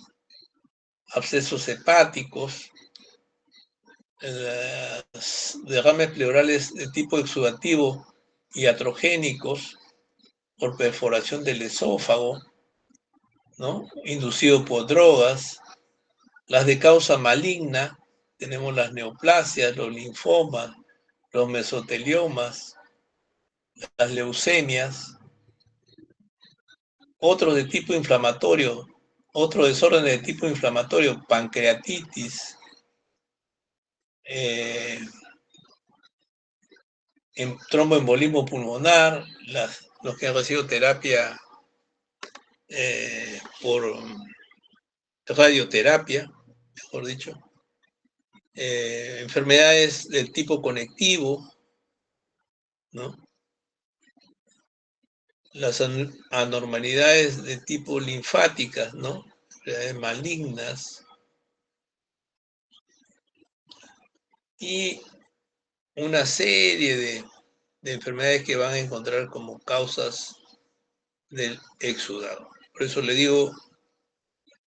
Abscesos hepáticos, derrames pleurales de tipo exudativo y iatrogénicos por perforación del esófago, ¿no? Inducido por drogas. Las de causa maligna, tenemos las neoplasias, los linfomas, los mesoteliomas, las leucemias. Otros de tipo inflamatorio, otro desorden de tipo inflamatorio, pancreatitis, tromboembolismo pulmonar, los que han recibido terapia por radioterapia, mejor dicho, enfermedades del tipo conectivo, ¿no? Las anormalidades de tipo linfáticas, ¿no? Enfermedades malignas, y una serie de enfermedades que van a encontrar como causas del exudado. Por eso le digo,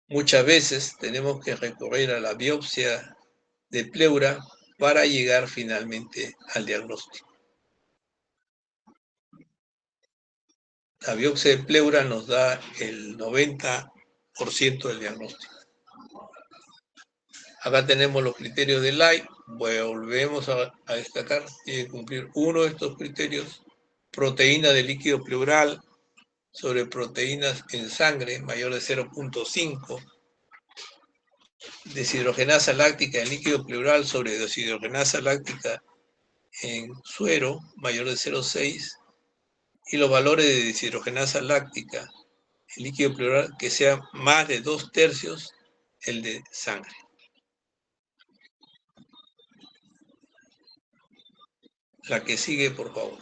muchas veces tenemos que recurrir a la biopsia de pleura para llegar finalmente al diagnóstico. La biopsia de pleura nos da el 90% del diagnóstico. Acá tenemos los criterios de Light. Volvemos a destacar, tiene que cumplir uno de estos criterios: proteína de líquido pleural sobre proteínas en sangre mayor de 0.5, deshidrogenasa láctica en líquido pleural sobre deshidrogenasa láctica en suero mayor de 0,6 y los valores de deshidrogenasa láctica en líquido pleural que sea más de 2/3 el de sangre. La que sigue, por favor.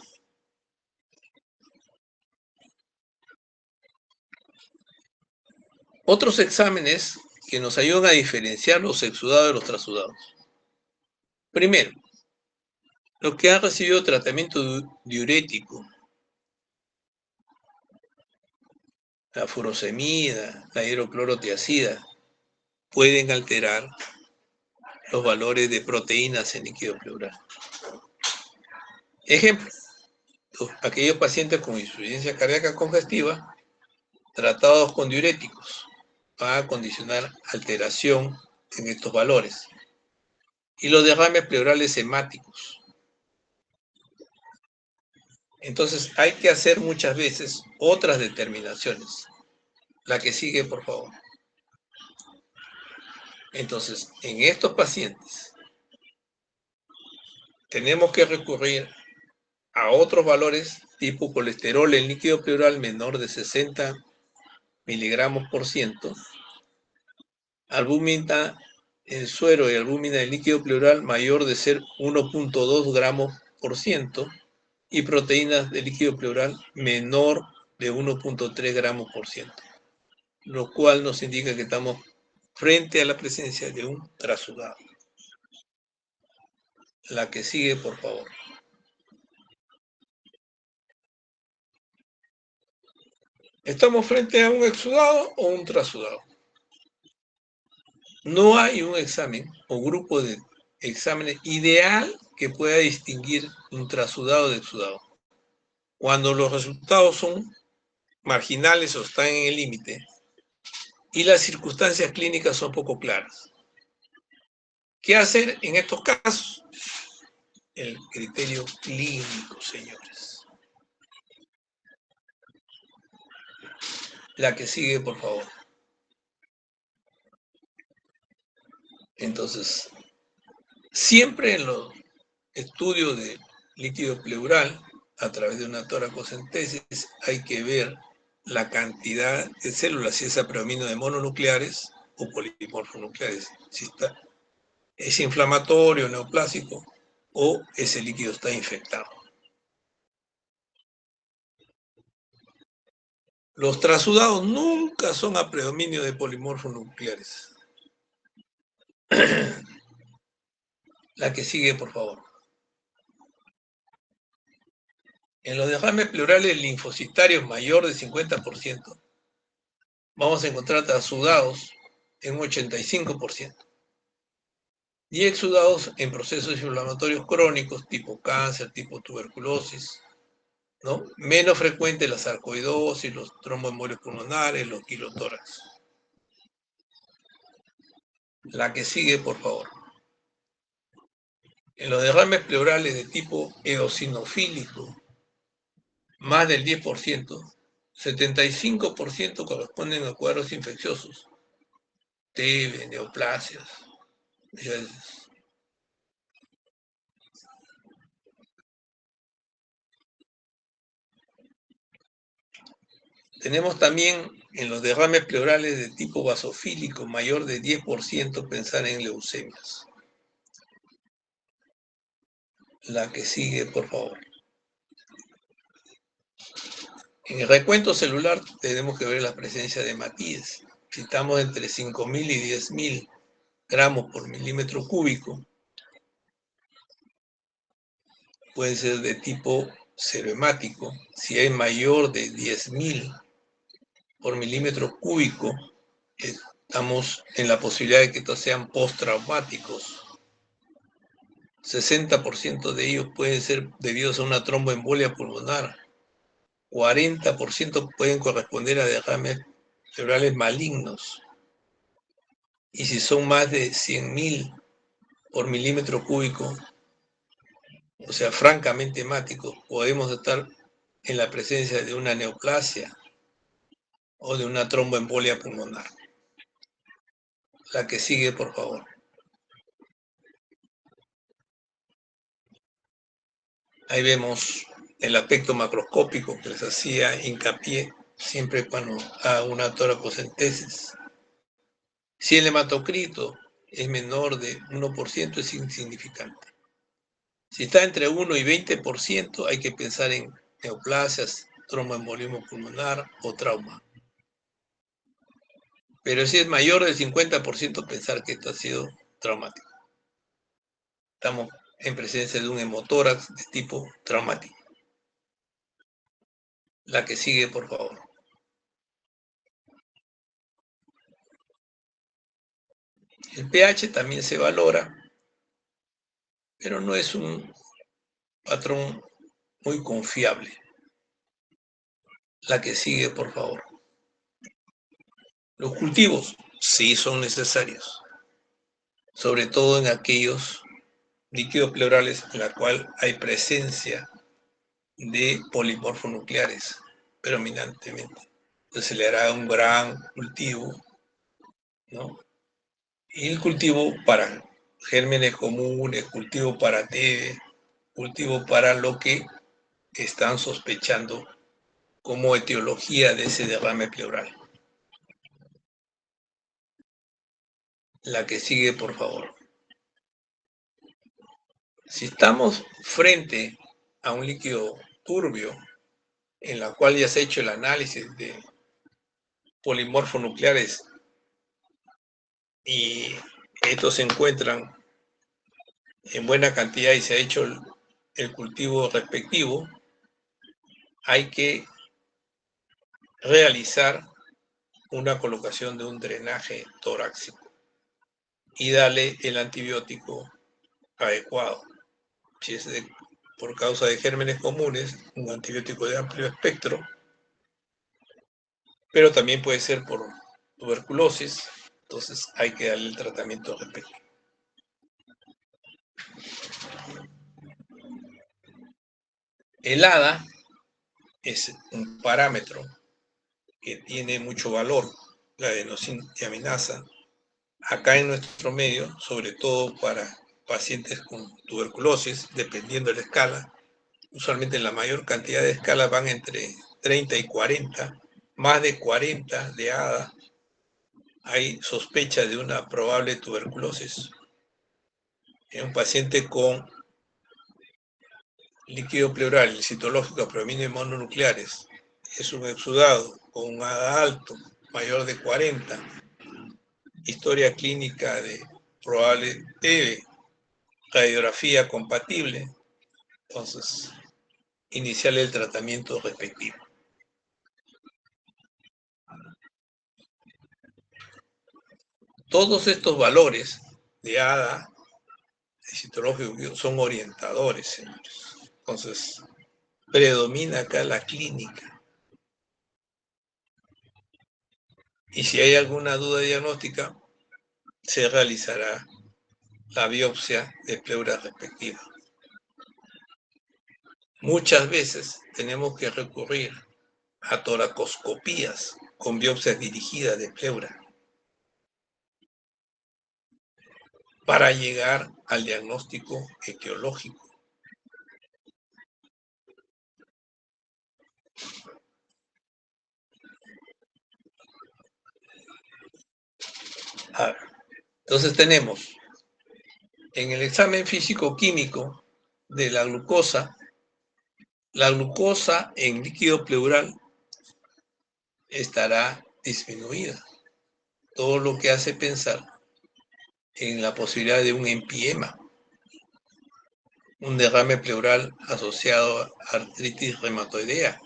Otros exámenes que nos ayudan a diferenciar los exudados de los trasudados. Primero, los que han recibido tratamiento diurético, la furosemida, la hidroclorotiazida, pueden alterar los valores de proteínas en líquido pleural. Ejemplo, aquellos pacientes con insuficiencia cardíaca congestiva tratados con diuréticos van a condicionar alteración en estos valores. Y los derrames pleurales hemáticos. Entonces hay que hacer muchas veces otras determinaciones. La que sigue, por favor. Entonces, en estos pacientes tenemos que recurrir a otros valores tipo colesterol en líquido pleural menor de 60 miligramos por ciento, albúmina en suero y albúmina en líquido pleural mayor de ser 1.2 gramos por ciento y proteínas de líquido pleural menor de 1.3 gramos por ciento, lo cual nos indica que estamos frente a la presencia de un trasudado. La que sigue, por favor. ¿Estamos frente a un exudado o un trasudado? No hay un examen o grupo de exámenes ideal que pueda distinguir un trasudado de exudado. Cuando los resultados son marginales o están en el límite y las circunstancias clínicas son poco claras. ¿Qué hacer en estos casos? El criterio clínico, señores. La que sigue, por favor. Entonces, siempre en los estudios de líquido pleural, a través de una toracocentesis, hay que ver la cantidad de células, si es a predominio de mononucleares o polimorfonucleares, si es inflamatorio, neoplásico, o ese líquido está infectado. Los trasudados nunca son a predominio de polimorfonucleares. La que sigue, por favor. En los derrames pleurales linfocitarios mayor de 50%, vamos a encontrar trasudados en un 85%. Y exudados en procesos inflamatorios crónicos, tipo cáncer, tipo tuberculosis, ¿no? Menos frecuente la sarcoidosis, los tromboembolios pulmonares, los quilotórax. La que sigue, por favor. En los derrames pleurales de tipo eosinofílico, más del 10%, 75% corresponden a cuadros infecciosos, TB, neoplasias. Tenemos también en los derrames pleurales de tipo basofílico mayor de 10% pensar en leucemias. La que sigue, por favor. En el recuento celular tenemos que ver la presencia de hematíes. Si estamos entre 5.000 y 10.000 gramos por milímetro cúbico, puede ser de tipo serohemático. Si es mayor de 10.000 por milímetro cúbico, estamos en la posibilidad de que estos sean postraumáticos. 60% de ellos pueden ser debidos a una tromboembolia pulmonar. 40% pueden corresponder a derrames pleurales malignos. Y si son más de 100.000 por milímetro cúbico, o sea, francamente hemáticos, podemos estar en la presencia de una neoplasia o de una tromboembolia pulmonar. La que sigue, por favor. Ahí vemos el aspecto macroscópico que les hacía hincapié siempre cuando hago una toracocentesis. Si el hematocrito es menor de 1%, es insignificante. Si está entre 1 y 20%, hay que pensar en neoplasias, tromboembolismo pulmonar o trauma. Pero si es mayor del 50%, pensar que esto ha sido traumático. Estamos en presencia de un hemotórax de tipo traumático. La que sigue, por favor. El pH también se valora, pero no es un patrón muy confiable. La que sigue, por favor. Los cultivos sí son necesarios, sobre todo en aquellos líquidos pleurales en la cual hay presencia de polimorfonucleares predominantemente. Entonces se le hará un gran cultivo, ¿no? Y el cultivo para gérmenes comunes, cultivo para TB, cultivo para lo que están sospechando como etiología de ese derrame pleural. La que sigue, por favor. Si estamos frente a un líquido turbio, en la cual ya se ha hecho el análisis de polimorfonucleares y estos se encuentran en buena cantidad y se ha hecho el cultivo respectivo, hay que realizar una colocación de un drenaje torácico y darle el antibiótico adecuado. Si es por causa de gérmenes comunes, un antibiótico de amplio espectro, pero también puede ser por tuberculosis, entonces hay que darle el tratamiento respectivo. El ADA es un parámetro que tiene mucho valor, la adenosina acá en nuestro medio, sobre todo para pacientes con tuberculosis, dependiendo de la escala. Usualmente la mayor cantidad de escalas van entre 30 y 40, más de 40 de ADA. Hay sospecha de una probable tuberculosis. En un paciente con líquido pleural citológico a predominio de mononucleares, es un exudado con un ADA alto, mayor de 40, historia clínica de probable TB, radiografía compatible, entonces iniciar el tratamiento respectivo. Todos estos valores de ADA, de citológico, son orientadores, señores. Entonces, predomina acá la clínica. Y si hay alguna duda diagnóstica, se realizará la biopsia de pleura respectiva. Muchas veces tenemos que recurrir a toracoscopías con biopsias dirigidas de pleura para llegar al diagnóstico etiológico. Entonces tenemos en el examen físico-químico de la glucosa en líquido pleural estará disminuida, todo lo que hace pensar en la posibilidad de un empiema, un derrame pleural asociado a artritis reumatoidea,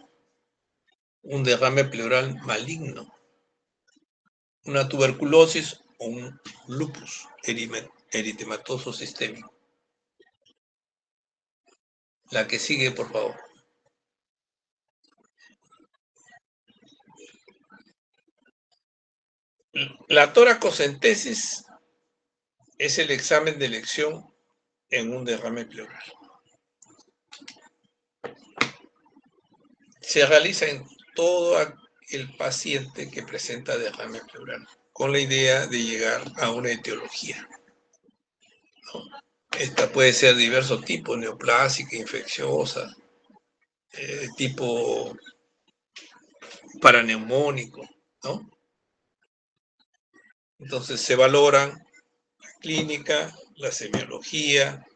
un derrame pleural maligno, una tuberculosis o un lupus eritematoso sistémico. La que sigue, por favor. La toracocentesis es el examen de elección en un derrame pleural. Se realiza en todo el paciente que presenta derrame pleural, con la idea de llegar a una etiología, ¿no? Esta puede ser de diversos tipos, neoplásica, infecciosa, tipo paraneumónico, ¿no? Entonces se valoran la clínica, la semiología,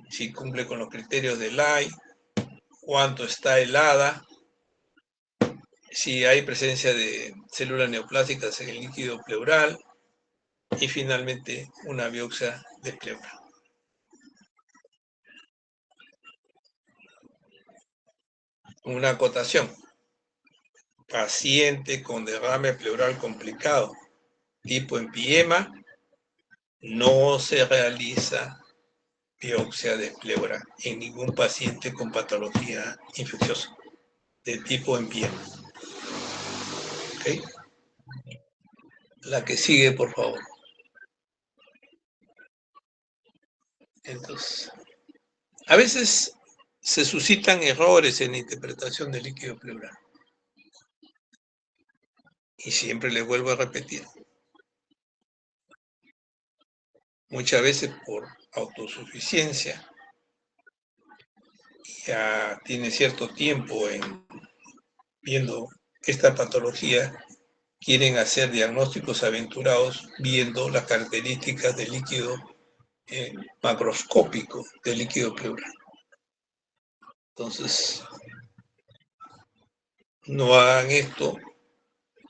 si cumple con los criterios del AI, cuánto está helada, si hay presencia de células neoplásicas en el líquido pleural y finalmente una biopsia de pleura. Una acotación. Paciente con derrame pleural complicado tipo empiema, no se realiza biopsia de pleura en ningún paciente con patología infecciosa de tipo empiema. ¿Okay? La que sigue, por favor. Entonces, a veces se suscitan errores en la interpretación del líquido pleural. Y siempre les vuelvo a repetir. Muchas veces por autosuficiencia, ya tiene cierto tiempo en viendo esta patología, quieren hacer diagnósticos aventurados viendo las características del líquido macroscópico del líquido pleural. Entonces, no hagan esto,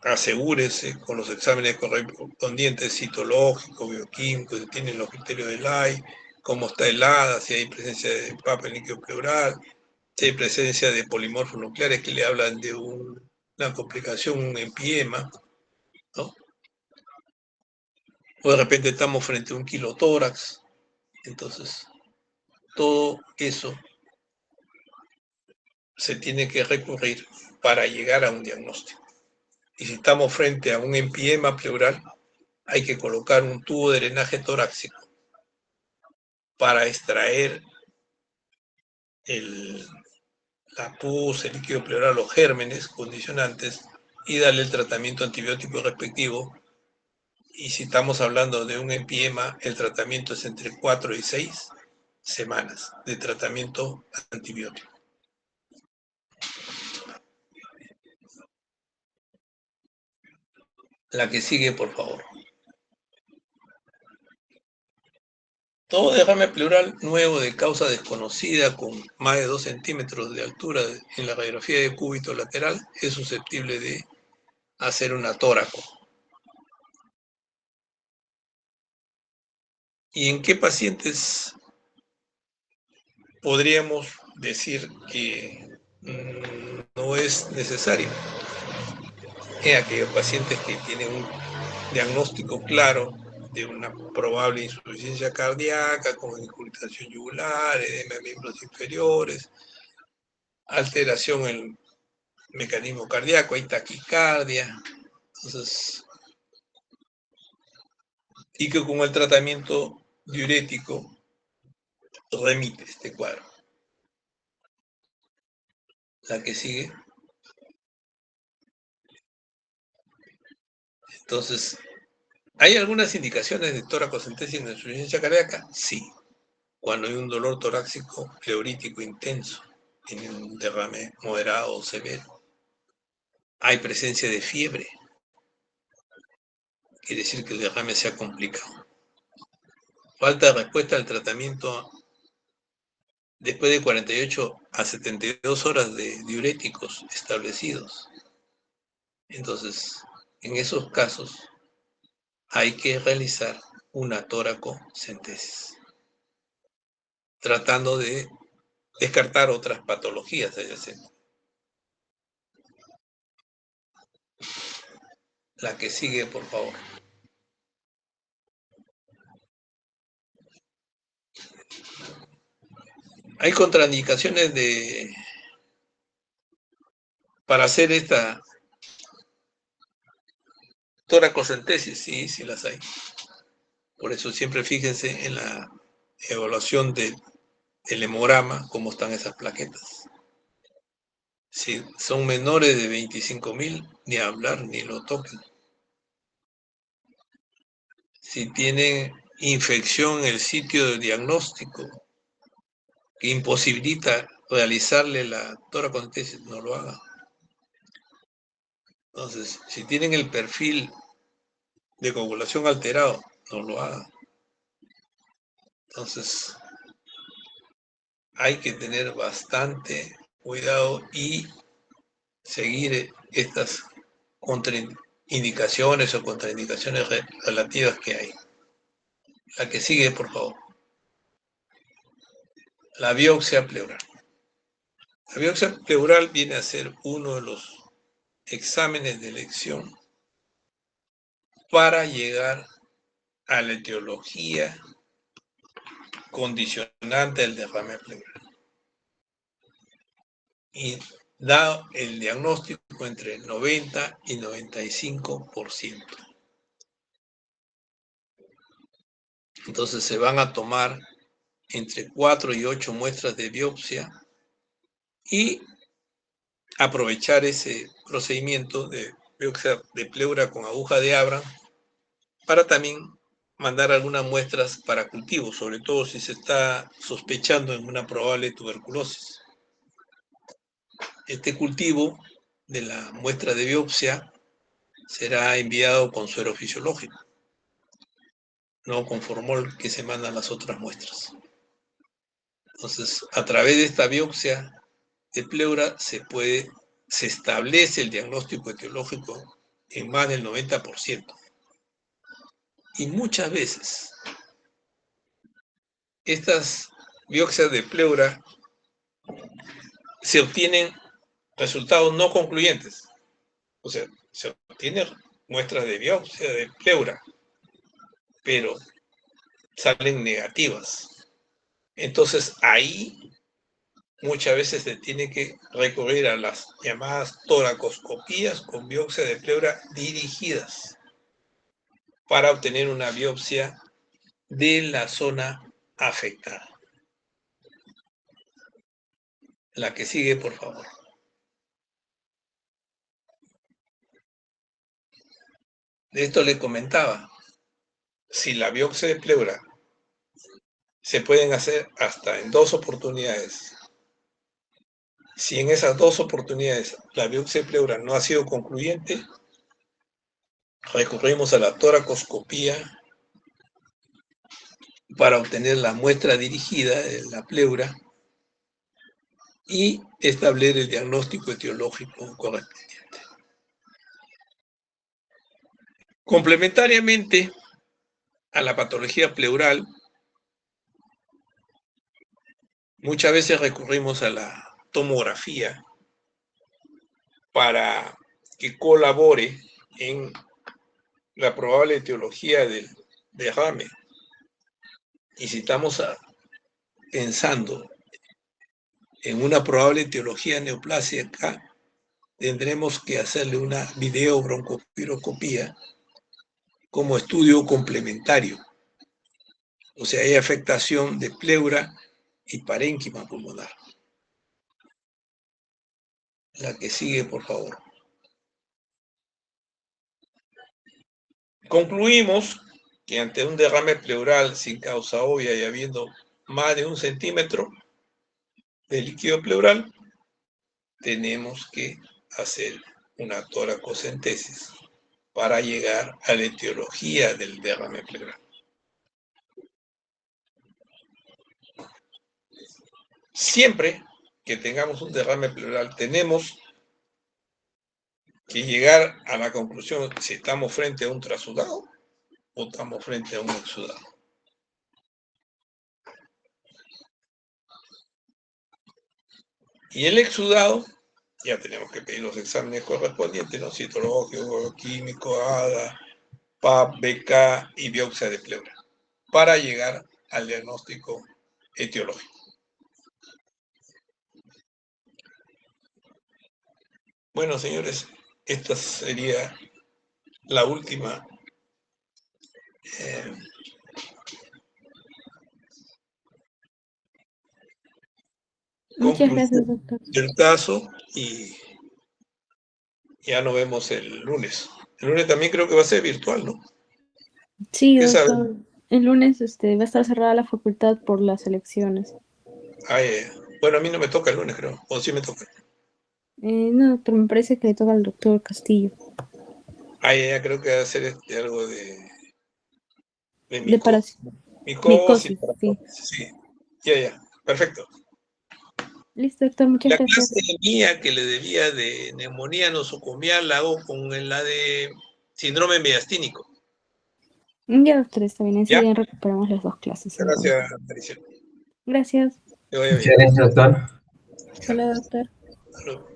asegúrense con los exámenes correspondientes citológicos, bioquímicos, si tienen los criterios del AI, cómo está helada, si hay presencia de papa en líquido pleural, si hay presencia de polimorfos nucleares que le hablan de una complicación, un empiema, ¿no? O de repente estamos frente a un quilotórax. Entonces, todo eso se tiene que recurrir para llegar a un diagnóstico. Y si estamos frente a un empiema pleural, hay que colocar un tubo de drenaje torácico para extraer la pus, el líquido pleural, los gérmenes condicionantes y darle el tratamiento antibiótico respectivo. Y si estamos hablando de un empiema, el tratamiento es entre 4 y 6 semanas de tratamiento antibiótico. La que sigue, por favor. Todo derrame pleural nuevo de causa desconocida con más de 2 centímetros de altura en la radiografía de cúbito lateral es susceptible de hacer una tóraco. ¿Y en qué pacientes podríamos decir que no es necesario? En aquellos pacientes que tienen un diagnóstico claro de una probable insuficiencia cardíaca con incurtación yugular, edema de miembros inferiores, alteración en el mecanismo cardíaco, hay taquicardia, entonces, y que con el tratamiento diurético remite este cuadro. La que sigue. Entonces, ¿hay algunas indicaciones de toracocentesis en la insuficiencia cardíaca? Sí. Cuando hay un dolor torácico pleurítico intenso, tiene un derrame moderado o severo. Hay presencia de fiebre, quiere decir que el derrame sea complicado. Falta de respuesta al tratamiento después de 48 a 72 horas de diuréticos establecidos. Entonces, en esos casos, hay que realizar una toracocentesis, tratando de descartar otras patologías adyacentes. La que sigue, por favor. Hay contraindicaciones para hacer esta toracocentesis, sí las hay. Por eso siempre fíjense en la evaluación del hemograma, cómo están esas plaquetas. Si son menores de 25.000, ni hablar, ni lo toquen. Si tienen infección en el sitio de diagnóstico que imposibilita realizarle la toracentesis, no lo haga. Entonces, si tienen el perfil de coagulación alterado, no lo haga. Entonces, hay que tener bastante cuidado y seguir estas contraindicaciones o contraindicaciones relativas que hay. La que sigue, por favor. La biopsia pleural. La biopsia pleural viene a ser uno de los exámenes de elección para llegar a la etiología condicionante del derrame pleural. Y da el diagnóstico entre 90 y 95%. Entonces se van a tomar entre 4 y 8 muestras de biopsia y aprovechar ese procedimiento de biopsia de pleura con aguja de Abraham para también mandar algunas muestras para cultivo, sobre todo si se está sospechando en una probable tuberculosis. Este cultivo de la muestra de biopsia será enviado con suero fisiológico, no con formol que se mandan las otras muestras. Entonces, a través de esta biopsia de pleura se establece el diagnóstico etiológico en más del 90%. Y muchas veces estas biopsias de pleura se obtienen resultados no concluyentes. O sea, se obtienen muestras de biopsia de pleura, pero salen negativas. Entonces ahí muchas veces se tiene que recurrir a las llamadas toracoscopías con biopsia de pleura dirigidas para obtener una biopsia de la zona afectada. La que sigue, por favor. De esto le comentaba. Si la biopsia de pleura se pueden hacer hasta en 2 oportunidades. Si en esas 2 oportunidades la biopsia de pleura no ha sido concluyente, recurrimos a la toracoscopía para obtener la muestra dirigida de la pleura y establecer el diagnóstico etiológico correspondiente. Complementariamente a la patología pleural, muchas veces recurrimos a la tomografía para que colabore en la probable etiología del derrame. Y si estamos pensando en una probable etiología neoplásica, tendremos que hacerle una videobroncopiroscopía como estudio complementario. O sea, hay afectación de pleura y parénquima pulmonar. La que sigue, por favor. Concluimos que ante un derrame pleural sin causa obvia y habiendo más de 1 centímetro de líquido pleural, tenemos que hacer una toracocentesis para llegar a la etiología del derrame pleural. Siempre que tengamos un derrame pleural, tenemos que llegar a la conclusión si estamos frente a un trasudado o estamos frente a un exudado. Y el exudado, ya tenemos que pedir los exámenes correspondientes, ¿no? Citológico, químico, ADA, PAP, BK y biopsia de pleura, para llegar al diagnóstico etiológico. Bueno, señores, esta sería la última Muchas gracias, conclusión doctor. del caso y ya nos vemos el lunes. El lunes también creo que va a ser virtual, ¿no? Sí, ¿Qué sabe? doctor. El lunes va a estar cerrada la facultad por las elecciones. Bueno, a mí no me toca el lunes, creo. O sí me toca. No, pero me parece que le toca al doctor Castillo. Creo que va a ser algo de De micosis. micosis, sí. Sí. Ya. Perfecto. Listo, doctor, muchas La gracias. clase mía que le debía de neumonía nosocomial la hago con la de síndrome mediastínico. Ya, doctor, está bien. Ese ¿Ya? día recuperamos las 2 clases, entonces. Gracias, Patricia. Gracias. Que vaya bien. Muchas gracias, doctor. Hola, doctor. Hasta luego.